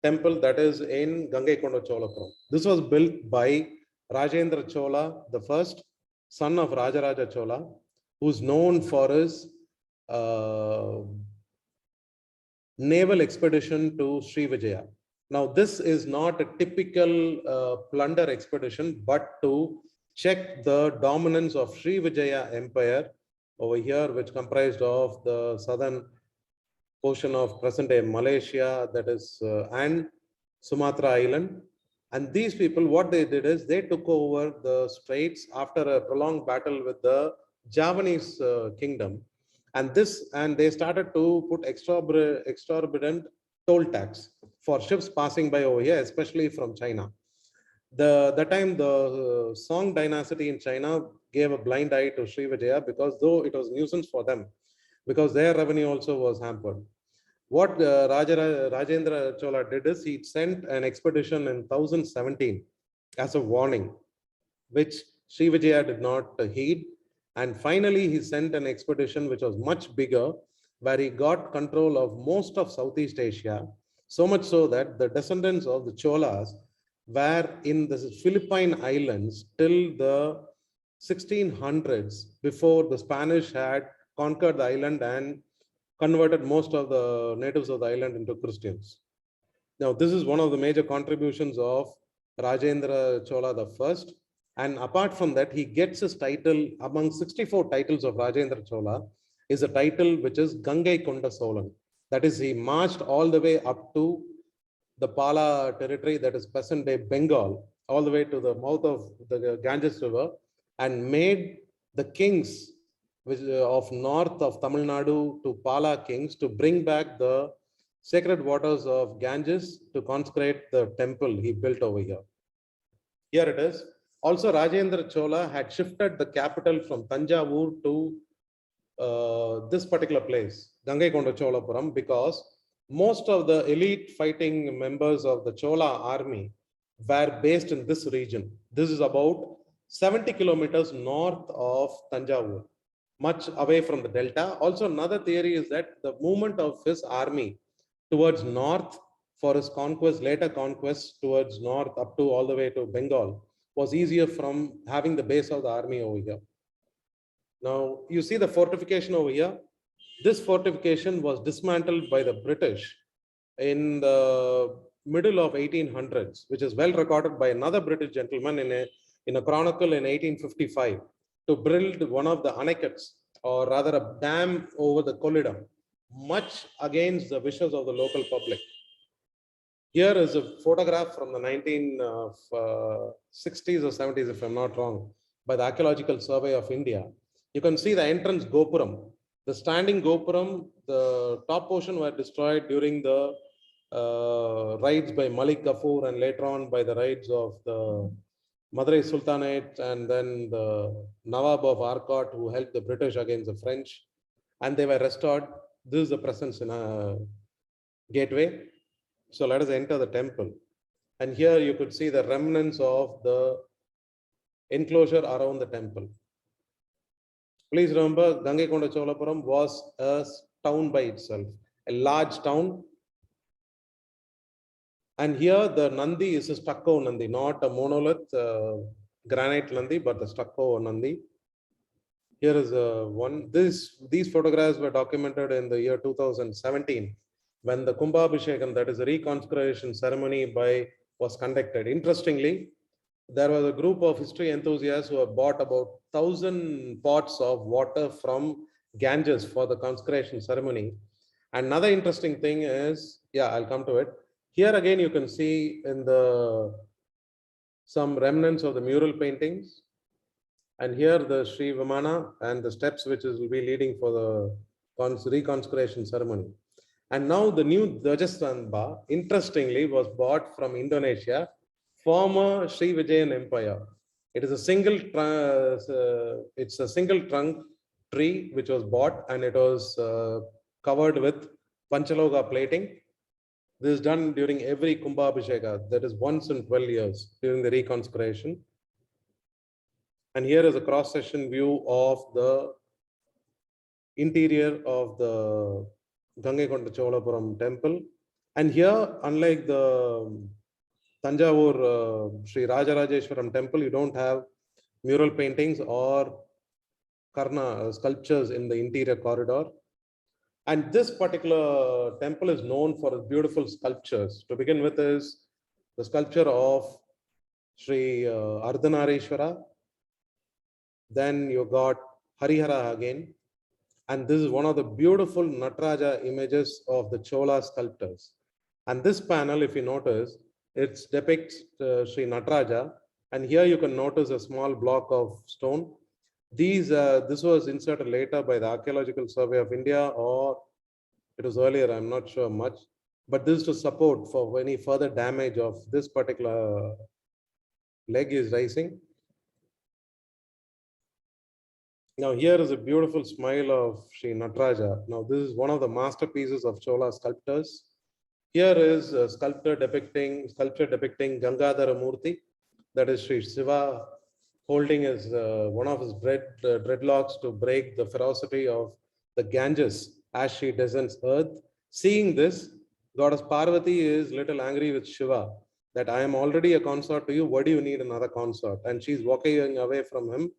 temple that is in Gangaikonda Cholapuram. This was built by Rajendra Chola, the first son of Rajaraja Chola, who's known for his naval expedition to Srivijaya. Now, this is not a typical plunder expedition, but to check the dominance of Srivijaya Empire over here, which comprised of the southern portion of present-day Malaysia, that is, and Sumatra Island. And these people, what they did is they took over the straits after a prolonged battle with the Javanese kingdom. And they started to put exorbitant toll tax for ships passing by over here, especially from China. That time the Song dynasty in China gave a blind eye to Srivijaya because though it was nuisance for them, because their revenue also was hampered. What Rajendra Chola did is he sent an expedition in 1017 as a warning, which Srivijaya did not heed. And finally, he sent an expedition which was much bigger, where he got control of most of Southeast Asia, so much so that the descendants of the Cholas were in the Philippine Islands till the 1600s, before the Spanish had conquered the island and converted most of the natives of the island into Christians. Now, this is one of the major contributions of Rajendra Chola the first. And apart from that, he gets his title among 64 titles of Rajendra Chola is a title which is Gangaikonda Solan. That is, he marched all the way up to the Pala territory, that is present-day Bengal, all the way to the mouth of the Ganges River, and made the kings of north of Tamil Nadu to Pala kings to bring back the sacred waters of Ganges to consecrate the temple he built over here. Here it is. Also, Rajendra Chola had shifted the capital from Tanjavur to this particular place, Gangaikonda Cholapuram, because most of the elite fighting members of the Chola army were based in this region. This is about 70 kilometers north of Tanjavur, much away from the delta. Also, another theory is that the movement of his army towards north for his conquest, later conquests towards north up to all the way to Bengal, was easier from having the base of the army over here. Now, you see the fortification over here. This fortification was dismantled by the British in the middle of 1800s, which is well recorded by another British gentleman in a chronicle in 1855 to build one of the anekdotes, or rather a dam over the Kollidam, much against the wishes of the local public. Here is a photograph from the 1960s or 70s, if I'm not wrong, by the Archaeological Survey of India. You can see the entrance Gopuram. The standing Gopuram, the top portion were destroyed during the raids by Malik Kafur and later on by the raids of the Madurai Sultanate and then the Nawab of Arcot who helped the British against the French, and they were restored. This is the presence in a gateway. So let us enter the temple. And here you could see the remnants of the enclosure around the temple. Please remember, Gangaikonda Cholapuram was a town by itself, a large town. And here the Nandi is a stucco Nandi, not a monolith granite Nandi, but the stucco Nandi. Here is one. These photographs were documented in the year 2017 when the Kumbhabhishekam, that is the reconsecration ceremony was conducted. Interestingly, there was a group of history enthusiasts who have bought about 1,000 pots of water from Ganges for the consecration ceremony. Another interesting thing is, yeah, I'll come to it. Here again, you can see in some remnants of the mural paintings. And here the Sri Vimana and the steps which will be leading for the reconsecration ceremony. And now the new Dvajastamba, interestingly, was bought from Indonesia, former Sri Vijayan Empire. It is a single trunk tree which was bought and it was covered with Panchaloga plating. This is done during every Kumbhabhisheka, that is once in 12 years during the reconsecration. And here is a cross-section view of the interior of the Gangaikonda Cholapuram temple. And here, unlike the Tanjavur Sri Rajarajeshwaram temple, you don't have mural paintings or Karna sculptures in the interior corridor. And this particular temple is known for its beautiful sculptures. To begin with is the sculpture of Sri Ardhanarishwara. Then you got Harihara again. And this is one of the beautiful Nataraja images of the Chola sculptors. And this panel, if you notice, it depicts Sri Nataraja. And here you can notice a small block of stone. This was inserted later by the Archaeological Survey of India, or it was earlier, I'm not sure much. But this is to support for any further damage of this particular leg is rising. Now here is a beautiful smile of Sri Nataraja. Now this is one of the masterpieces of Chola sculptors. Here is a sculpture depicting Gangadhara Murthy, that is Sri Shiva holding his one of his dreadlocks to break the ferocity of the Ganges as she descends earth. Seeing this, Goddess Parvati is little angry with Shiva that I am already a consort to you. What do you need another consort? And she's walking away from him.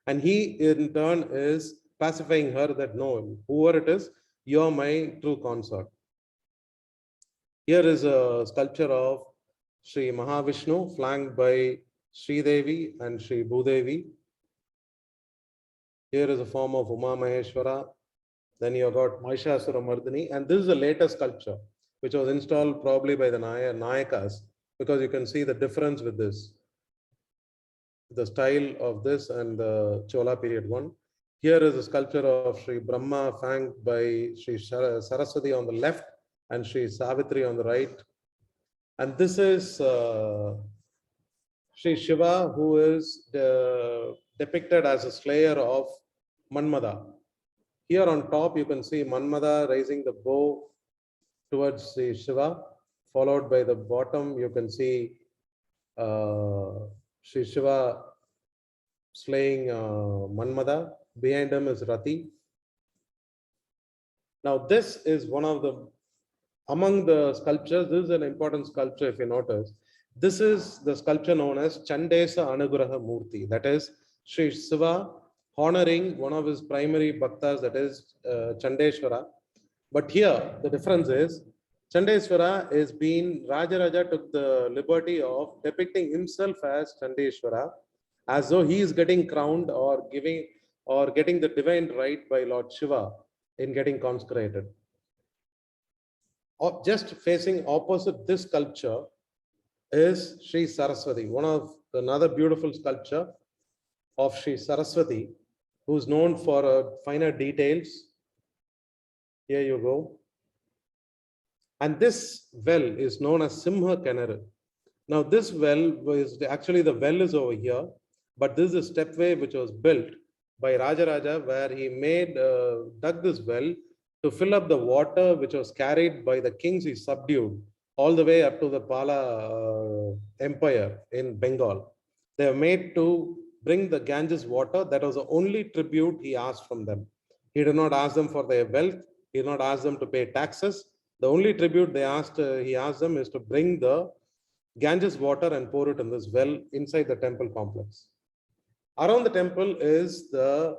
And he in turn is pacifying her that no, whoever it is, you're my true consort. Here is a sculpture of Sri Mahavishnu flanked by Sri Devi and Sri Bhudevi. Here is a form of Uma Maheshwara. Then you got Mahishasura Mardini. And this is the latest sculpture, which was installed probably by the Nayakas, because you can see the difference with this. The style of this and the Chola period one. Here is a sculpture of Sri Brahma flanked by Sri Saraswati on the left and Sri Savitri on the right. And this is Sri Shiva, who is depicted as a slayer of Manmada. Here on top, you can see Manmada raising the bow towards Sri Shiva, followed by the bottom, you can see Sri Shiva slaying Manmada. Behind him is Rati. Now, this is one of the, among the sculptures, this is an important sculpture if you notice. This is the sculpture known as Chandesa Anugraha Murti. That is Sri Shiva honoring one of his primary bhaktas, that is Chandeshwara. But here, the difference is, Chandeshwara is being, Rajaraja took the liberty of depicting himself as Chandeshwara, as though he is getting crowned or getting the divine right by Lord Shiva in getting consecrated. just facing opposite this sculpture is Sri Saraswati, another beautiful sculpture of Sri Saraswati, who's known for finer details. Here you go. And this well is known as Simha Kenaru. Now this well was actually, the well is over here, but this is a stepway which was built by Rajaraja, where he dug this well to fill up the water which was carried by the kings he subdued all the way up to the Pala Empire in Bengal. They were made to bring the Ganges water. That was the only tribute he asked from them. He did not ask them for their wealth. He did not ask them to pay taxes. The only tribute he asked them is to bring the Ganges water and pour it in this well inside the temple complex. Around the temple is the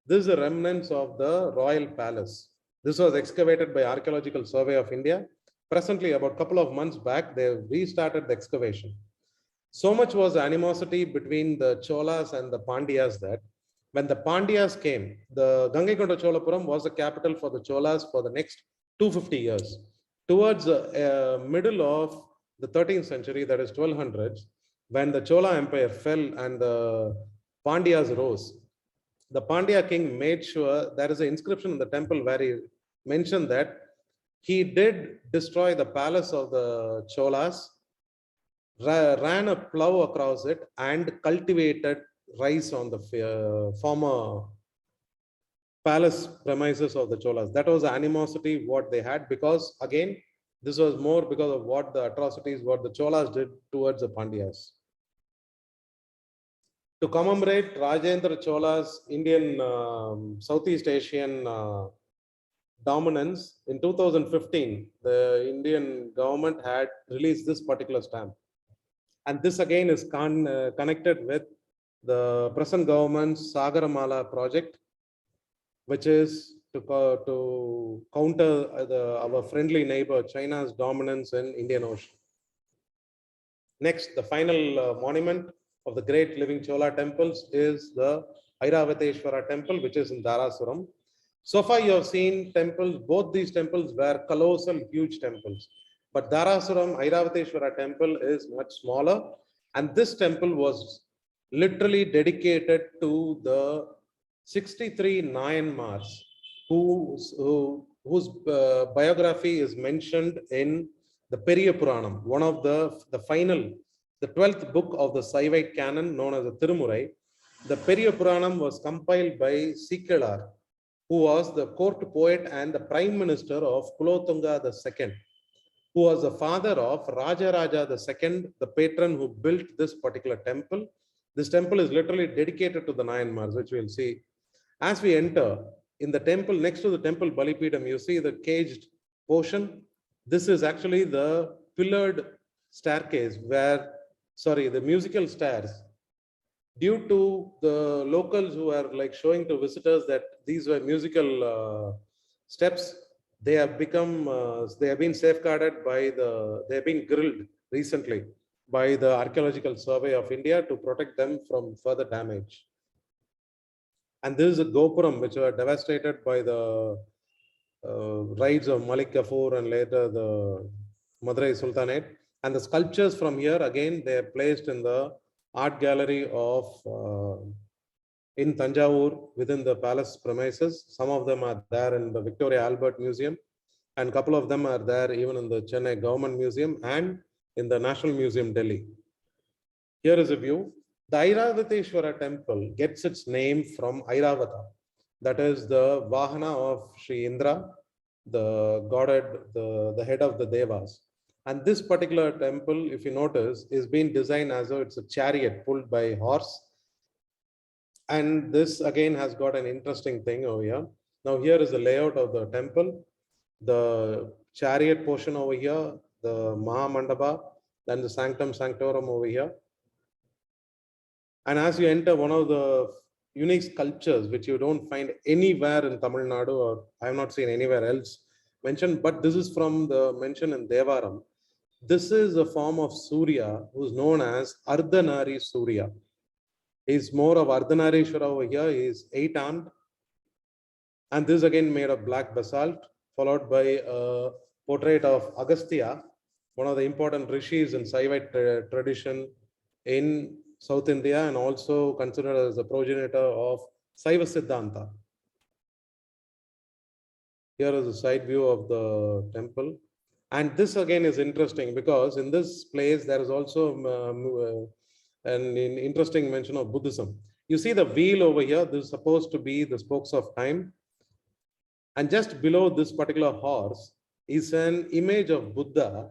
remnants of the royal palace. This was excavated by Archaeological Survey of India. Presently, about a couple of months back, they restarted the excavation. So much was animosity between the Cholas and the Pandyas that when the Pandyas came, the Gangaikonda Cholapuram was the capital for the Cholas for the next 250 years. Towards the middle of the 13th century, that is 1200s, when the Chola Empire fell and the Pandyas rose, the Pandya king made sure there is an inscription in the temple where he mentioned that he did destroy the palace of the Cholas, ran a plow across it, and cultivated rice on the former palace premises of the Cholas. That was the animosity what they had, because again, this was more because of what the atrocities, what the Cholas did towards the Pandyas. To commemorate Rajendra Chola's Indian Southeast Asian dominance, in 2015, the Indian government had released this particular stamp. And this again is connected with the present government's Sagaramala project, which is to counter our friendly neighbor China's dominance in Indian Ocean. Next, the final monument of the great living Chola temples is the Airavateshwara temple, which is in Dharasuram. So far, you have seen temples, both these temples were colossal, huge temples. But Dharasuram Airavateshwara temple is much smaller. And this temple was literally dedicated to the 63 Nayanmars, whose biography is mentioned in the Periya Puranam, one of the final, the 12th book of the Saivite canon known as the Tirumurai. The Periya Puranam was compiled by Sikalar, who was the court poet and the prime minister of Kulothunga II, who was the father of Rajaraja II, the patron who built this particular temple. This temple is literally dedicated to the Nayanmars, which we'll see. As we enter in the temple, next to the temple Balipidam, you see the caged portion. This is actually the pillared staircase the musical stairs. Due to the locals who are like showing to visitors that these were musical steps, they have been safeguarded by they have been grilled recently by the Archaeological Survey of India to protect them from further damage. And this is a Gopuram, which were devastated by the raids of Malik Kafur and later the Madurai Sultanate. And the sculptures from here, again, they are placed in the art gallery of in Tanjavur within the palace premises. Some of them are there in the Victoria Albert Museum, and a couple of them are there even in the Chennai Government Museum and in the National Museum, Delhi. Here is a view. The Airavateshwara temple gets its name from Airavata. That is the Vahana of Sri Indra, the godhead, the head of the Devas. And this particular temple, if you notice, is being designed as though it's a chariot pulled by a horse. And this again has got an interesting thing over here. Now here is the layout of the temple. The chariot portion over here, the Mahamandapa, then the Sanctum Sanctorum over here. And as you enter, one of the unique sculptures which you don't find anywhere in Tamil Nadu, or I have not seen anywhere else mentioned, but this is from the mention in Devaram. This is a form of Surya who's known as Ardhanari Surya. He's more of Ardhanarishwara over here. He is 8-armed. And this is again made of black basalt, followed by a portrait of Agastya, one of the important rishis in Saivite tradition in South India, and also considered as the progenitor of Saiva Siddhanta. Here is a side view of the temple. And this again is interesting because in this place there is also an interesting mention of Buddhism. You see the wheel over here, this is supposed to be the spokes of time. And just below this particular horse is an image of Buddha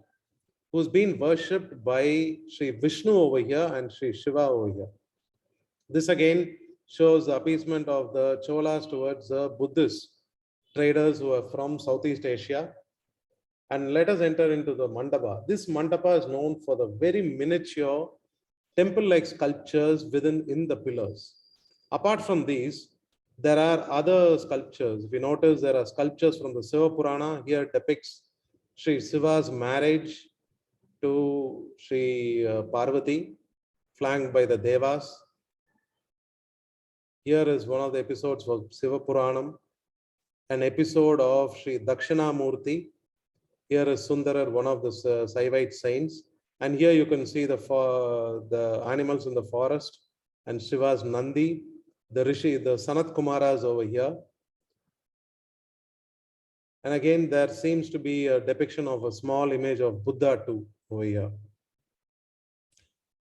who's been worshipped by Sri Vishnu over here and Sri Shiva over here. This again shows the appeasement of the Cholas towards the Buddhist traders who are from Southeast Asia. And let us enter into the mandapa. This mandapa is known for the very miniature temple-like sculptures in the pillars. Apart from these, there are other sculptures. If you notice, there are sculptures from the Siva Purana. Here depicts Sri Siva's marriage to Sri Parvati, flanked by the Devas. Here is one of the episodes of Siva Puranam, an episode of Sri Dakshinamurti. Here is Sundarar, one of the Saivite saints. And here you can see the animals in the forest and Shiva's Nandi, the Rishi, the Sanat Kumaras over here. And again, there seems to be a depiction of a small image of Buddha too over here.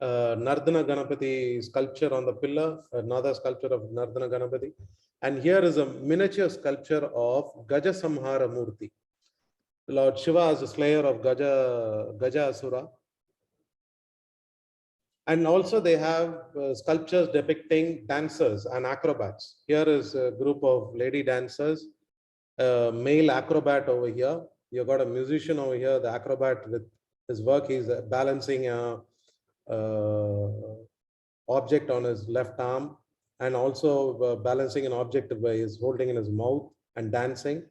Nardana Ganapati sculpture on the pillar, another sculpture of Nardana Ganapati. And here is a miniature sculpture of Gaja Samhara Murti. Lord Shiva is the slayer of Gaja Asura. And also they have sculptures depicting dancers and acrobats. Here is a group of lady dancers, male acrobat over here. You've got a musician over here, the acrobat with his work, he's balancing a object on his left arm and also balancing an object by his holding in his mouth and dancing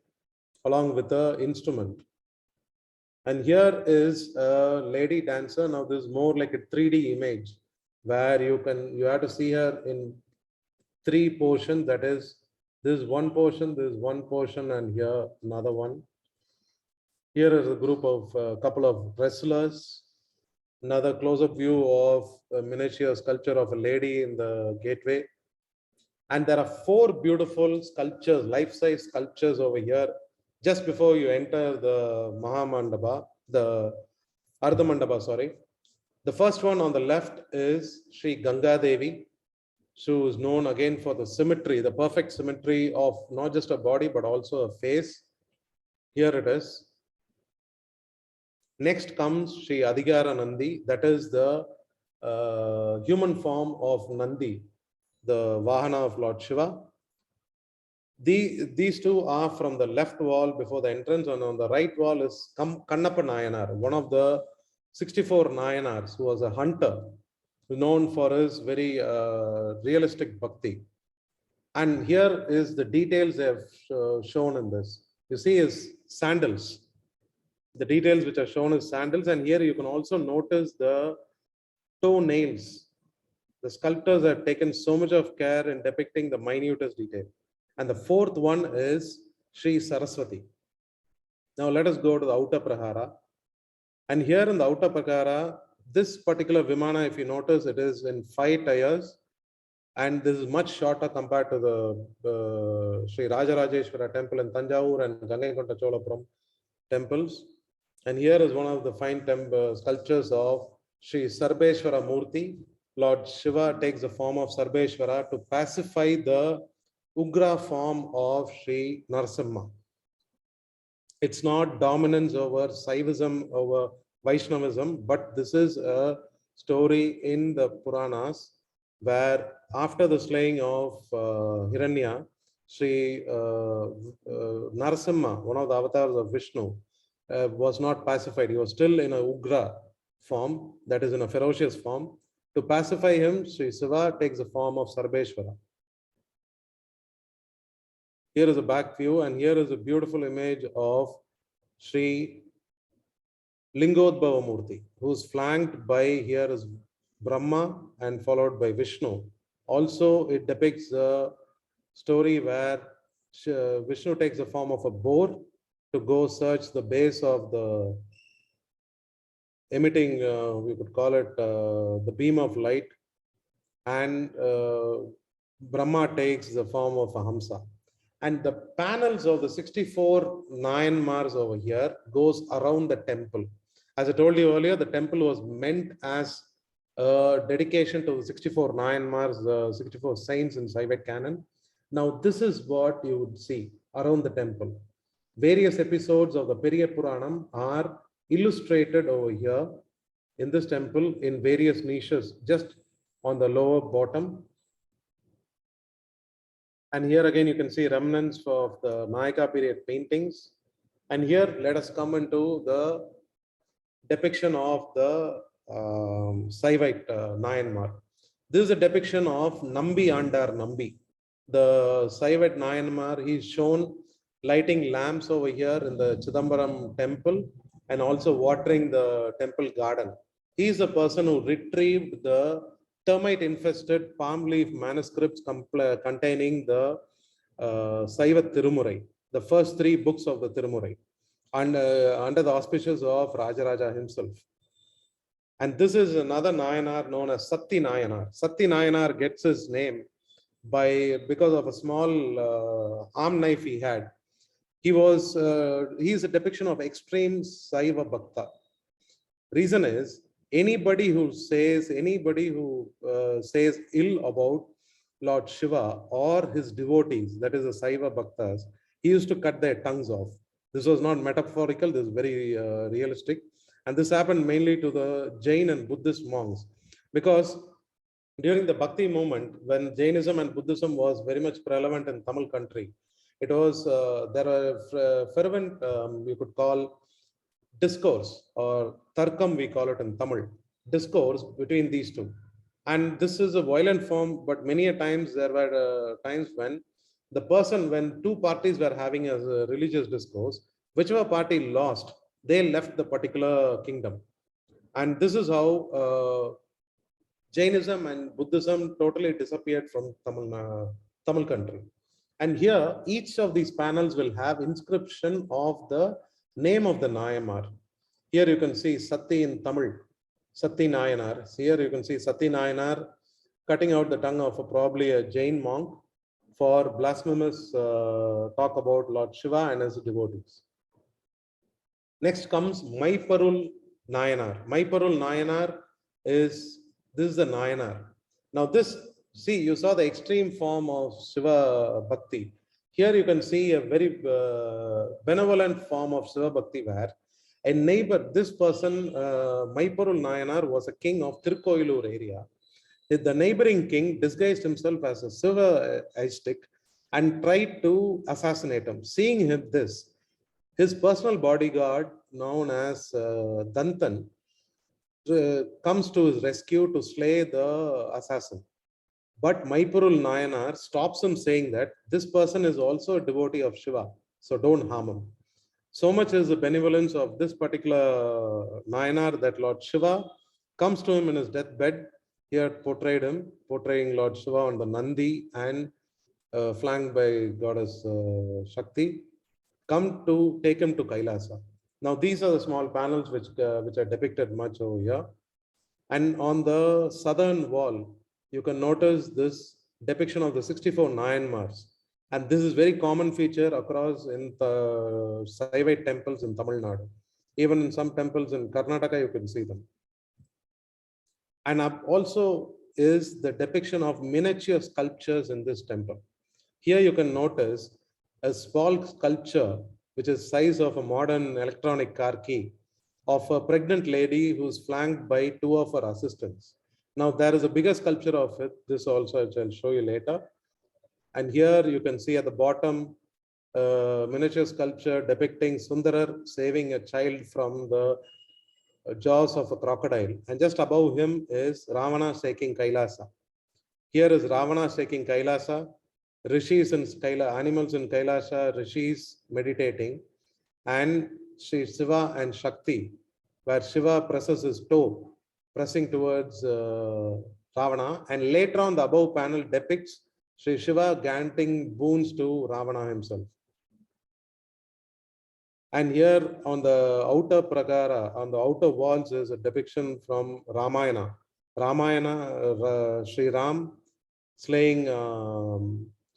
along with the instrument. And here is a lady dancer. Now this is more like a 3D image where you have to see her in 3 portions. That is, this is one portion, and here another one. Here is a group of a couple of wrestlers. Another close-up view of a miniature sculpture of a lady in the gateway. And there are 4 beautiful sculptures, life-size sculptures over here, just before you enter the Mahamandapa, the Ardha Mandapa, sorry. The first one on the left is Sri Ganga Devi. She is known again for the symmetry, the perfect symmetry of not just a body, but also a face. Here it is. Next comes Sri Adhigara Nandi, that is the human form of Nandi, the Vahana of Lord Shiva. These 2 are from the left wall before the entrance, and on the right wall is Kannappa Nayanar, one of the 64 Nayanars, who was a hunter, known for his very realistic bhakti. And here is the details they have shown in this. You see his sandals. The details which are shown is sandals, and here you can also notice the toe nails. The sculptors have taken so much of care in depicting the minutest detail. And the 4th one is Sri Saraswati. Now let us go to the outer prahara. And here in the outer prahara, this particular Vimana, if you notice, it is in 5 tiers. And this is much shorter compared to the Sri Rajarajeshwara temple in Tanjavur and Gangaikonda Cholapuram temples. And here is one of the fine sculptures of Sri Sarbeshwara Murti. Lord Shiva takes the form of Sarbeshwara to pacify the Ugra form of Sri Narasimha. It's not dominance over Saivism, over Vaishnavism, but this is a story in the Puranas where after the slaying of Hiranya, Sri Narasimha, one of the avatars of Vishnu, was not pacified. He was still in a Ugra form, that is in a ferocious form. To pacify him, Sri Siva takes the form of Sarbeshwara. Here is a back view, and here is a beautiful image of Sri Lingodbhava Murti, who is flanked by, here is Brahma and followed by Vishnu. Also, it depicts a story where Vishnu takes the form of a boar to go search the base of the emitting, we could call it the beam of light, and Brahma takes the form of a Hamsa. And the panels of the 64 Nayanmars over here goes around the temple. As I told you earlier, the temple was meant as a dedication to the 64 Nayanmars, the 64 saints in Saivite canon. Now, this is what you would see around the temple. Various episodes of the Periya Puranam are illustrated over here in this temple in various niches, just on the lower bottom. And here again, you can see remnants of the Nayaka period paintings. And here, let us come into the depiction of the Saivite Nayanmar. This is a depiction of Nambi Andar Nambi. The Saivite Nayanmar, he is shown lighting lamps over here in the Chidambaram temple and also watering the temple garden. He is the person who retrieved the termite infested palm leaf manuscripts containing the Saiva Tirumurai, the first 3 books of the Tirumurai, and under the auspices of Rajaraja himself. And this is another Nayanar known as Satti Nayanar. Satti Nayanar gets his name because of a small arm knife he had. He is a depiction of extreme Saiva Bhakta. Reason is, anybody who says ill about Lord Shiva or his devotees, that is the Saiva Bhaktas, he used to cut their tongues off. This was not metaphorical, this is very realistic. And this happened mainly to the Jain and Buddhist monks, because during the Bhakti movement, when Jainism and Buddhism was very much prevalent in Tamil country, it was, there were fervent, you could call discourse, or tarkam we call it in Tamil, discourse between these two. And this is a violent form, but many a times there were times when when 2 parties were having a religious discourse, whichever party lost, they left the particular kingdom. And this is how Jainism and Buddhism totally disappeared from Tamil country. And here, each of these panels will have inscription of the name of the Nayamar. Here you can see Satti in Tamil, Satti Nayanar. Here you can see Satti Nayanar cutting out the tongue of probably a Jain monk for blasphemous talk about Lord Shiva and his devotees. Next comes Maiparul Nayanar. Maiparul Nayanar is the Nayanar. Now this, see, you saw the extreme form of Shiva Bhakti. Here you can see a very benevolent form of Shiva Bhakti where a neighbor, this person, Maiparul Nayanar, was a king of Tirkoilur area. The neighboring king disguised himself as a Shiva ascetic and tried to assassinate him. Seeing this, his personal bodyguard, known as Dantan, comes to his rescue to slay the assassin. But Maiparul Nayanar stops him, saying that this person is also a devotee of Shiva, so don't harm him. So much is the benevolence of this particular Nayanar that Lord Shiva comes to him in his deathbed. Here portraying Lord Shiva on the Nandi and flanked by goddess Shakti, come to take him to Kailasa. Now these are the small panels which are depicted much over here. And on the southern wall, you can notice this depiction of the 64 Nayanmars. And this is very common feature across in the Saivite temples in Tamil Nadu. Even in some temples in Karnataka, you can see them. And also is the depiction of miniature sculptures in this temple. Here you can notice a small sculpture, which is size of a modern electronic car key, of a pregnant lady who's flanked by 2 of her assistants. Now there is a bigger sculpture of it. This also I'll show you later. And here you can see at the bottom, miniature sculpture depicting Sundarar saving a child from the jaws of a crocodile. And just above him is Ravana shaking Kailasa. Here is Ravana shaking Kailasa, Rishis in Kailasa, animals in Kailasa, Rishis meditating, and Sri Shiva and Shakti, where Shiva presses his toe, pressing towards Ravana. And later on, the above panel depicts Sri Shiva granting boons to Ravana himself. And here on the outer pragara, on the outer walls, is a depiction from Ramayana. Sri Ram slaying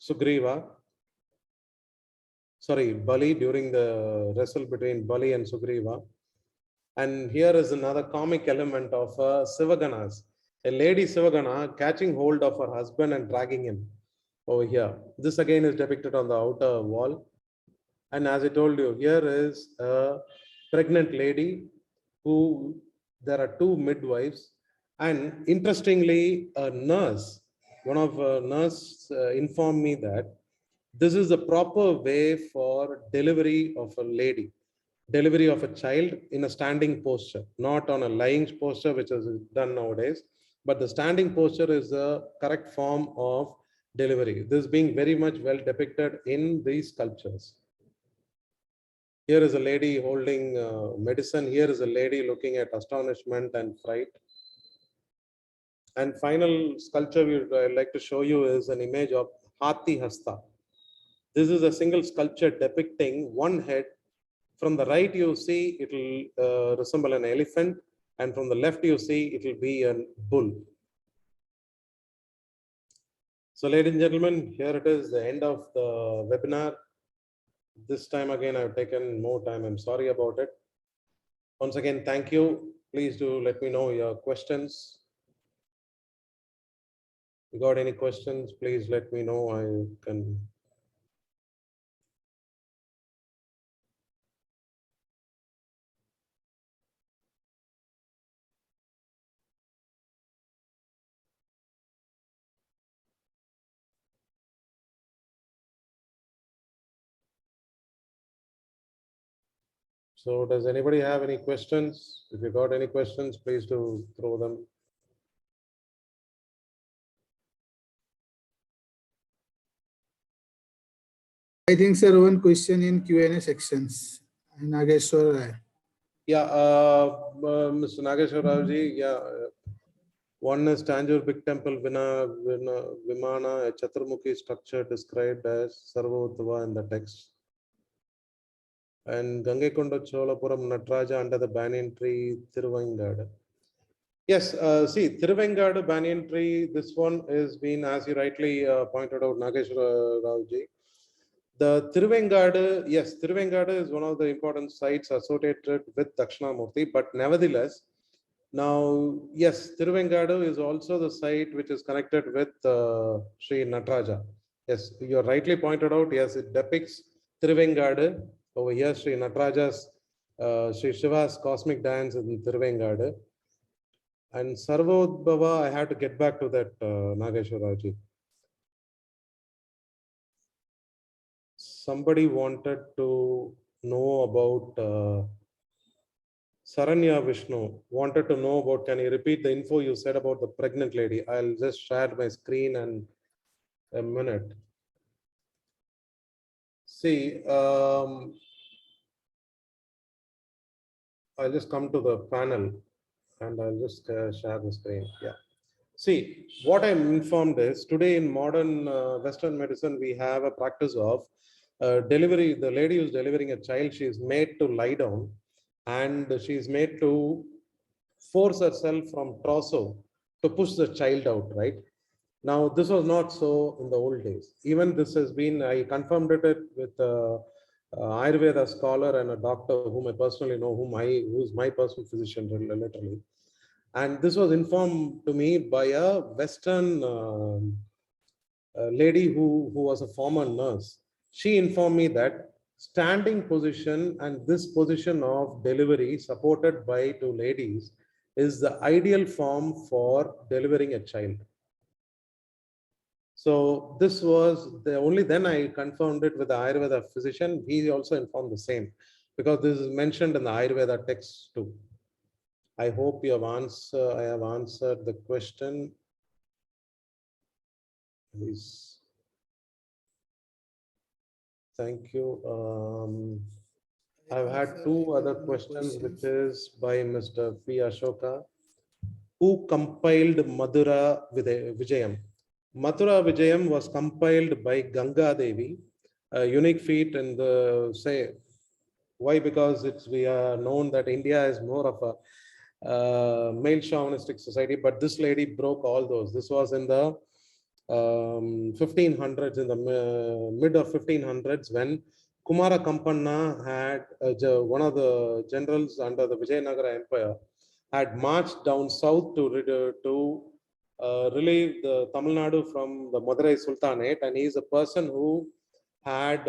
Sugriva, sorry, Bali, during the wrestle between Bali and Sugriva. And here is another comic element of Sivaganas, a lady Sivagana catching hold of her husband and dragging him over here. This again is depicted on the outer wall. And as I told you, here is a pregnant lady who, there are two midwives. And interestingly, a nurse, one of nurse informed me that this is the proper way for delivery of a lady, delivery of a child in a standing posture, not on a lying posture, which is done nowadays, but the standing posture is the correct form of delivery. This being very much well depicted in these sculptures. Here is a lady holding medicine. Here is a lady looking at astonishment and fright. And final sculpture I'd like to show you is an image of Hathi Hasta. This is a single sculpture depicting one head. From the right, you see it will resemble an elephant, and from the left, you see it will be a bull. So, ladies and gentlemen, here it is, the end of the webinar. This time again, I've taken more time. I'm sorry about it. Once again, thank you. Please do let me know your questions. If you got any questions, please let me know. I can. So does anybody have any questions? If you got any questions, please do throw them. I think, sir, one question in Q&A sections. Nageshwar Rai. Yeah, Mr. Nageshwar Rao ji, yeah. One is Tanjore Big Temple Vimana, a Chaturmukhi structure described as Sarvodhava in the text. And Gangekonda Cholapuram Nataraja under the banyan tree, Thiruvengada. Yes, see, Thiruvengada banyan tree, this one is been, as you rightly pointed out, Nageshwar Rao ji. The Thiruvengada, yes, Thiruvengada is one of the important sites associated with Dakshinamurti, but nevertheless, now, yes, Thiruvengada is also the site which is connected with Sri Nataraja. Yes, you rightly pointed out, yes, it depicts Thiruvengada. Over here, Sri Nataraja's, Sri Shiva's cosmic dance in Thiruvengada. And Sarvodhava, I had to get back to that, Nageshwar Rao ji. Somebody wanted to know about Saranya Vishnu, wanted to know about, can you repeat the info you said about the pregnant lady? I'll just share my screen and a minute. See, I'll just come to the panel and I'll just share the screen. Yeah. See, what I'm informed is today in modern Western medicine, we have a practice of delivery. The lady who's delivering a child, she is made to lie down and she is made to force herself from torso to push the child out, right? Now, this was not so in the old days. Even this has been, I confirmed it with Ayurveda scholar and a doctor whom I personally know, who's my personal physician, literally. And this was informed to me by a Western lady who was a former nurse. She informed me that standing position and this position of delivery supported by two ladies is the ideal form for delivering a child. So this was only then I confirmed it with the Ayurveda physician. He also informed the same because this is mentioned in the Ayurveda text too. I hope you have I have answered the question. Please. Thank you. I've had two other questions, which is by Mr. P. Ashoka, who compiled Madhura Vijayam. Mathura Vijayam was compiled by Ganga Devi, a unique feat in the, say, Why? Because we are known that India is more of a male chauvinistic society, but this lady broke all those. This was in the 1500s, in the mid of 1500s, when Kumara Kampanna had one of the generals under the Vijayanagara Empire had marched down south to relieve the Tamil Nadu from the Madurai Sultanate, and he is a person who had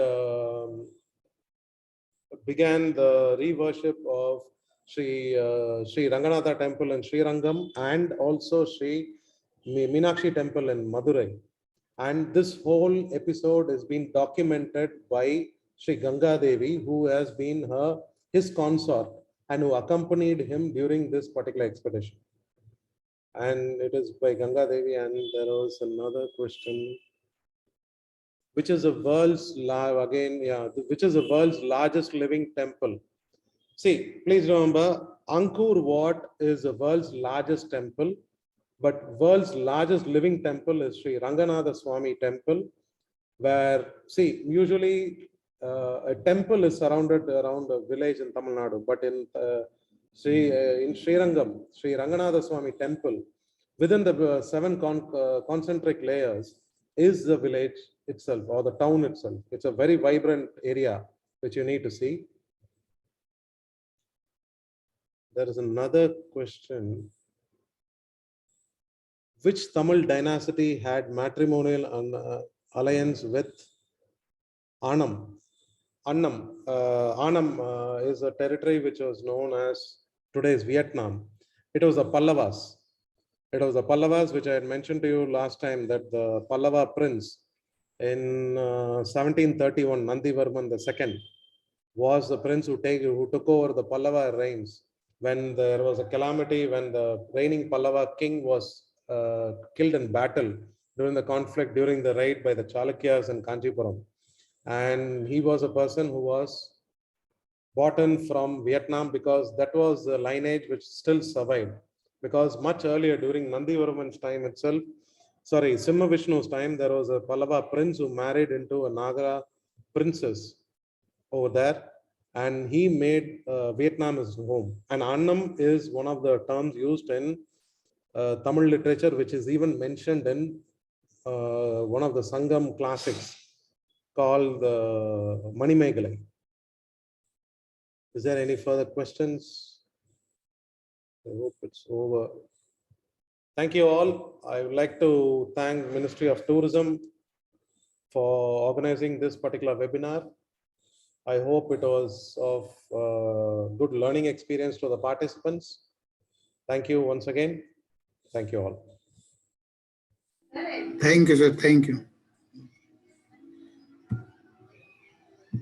began the re-worship of Sri Ranganatha temple in Sri Rangam, and also Sri Meenakshi temple in Madurai. And this whole episode has been documented by Sri Ganga Devi, who has been his consort and who accompanied him during this particular expedition. And it is by Ganga Devi. And there was another question. Which is the world's which is the world's largest living temple? See, please remember, Angkor Wat is the world's largest temple, but world's largest living temple is Sri Ranganatha Swami temple, where, see, usually a temple is surrounded around a village in Tamil Nadu, but in Sri Rangam, Sri Ranganatha Swami temple, within the 7 concentric layers is the village itself or the town itself. It's a very vibrant area which you need to see. There is another question. Which Tamil dynasty had matrimonial alliance with Annam? Annam is a territory which was known as today's Vietnam. It was the Pallavas. It was the Pallavas, which I had mentioned to you last time, that the Pallava prince in 1731, Nandivarman II, was the prince who took over the Pallava reigns when there was a calamity, when the reigning Pallava king was killed in battle during the conflict, during the raid by the Chalukyas in Kanchipuram. And he was a person who was brought in from Vietnam, because that was the lineage which still survived. Because much earlier, during Nandivarman's time itself, Simhavishnu's time, there was a Pallava prince who married into a Nagara princess over there, and he made Vietnam his home. And Annam is one of the terms used in Tamil literature, which is even mentioned in one of the Sangam classics called Manimegalai. Is there any further questions? I hope it's over. Thank you all. I would like to thank Ministry of Tourism for organizing this particular webinar. I hope it was of good learning experience to the participants. Thank you once again. Thank you all. Thank you, sir. Thank you.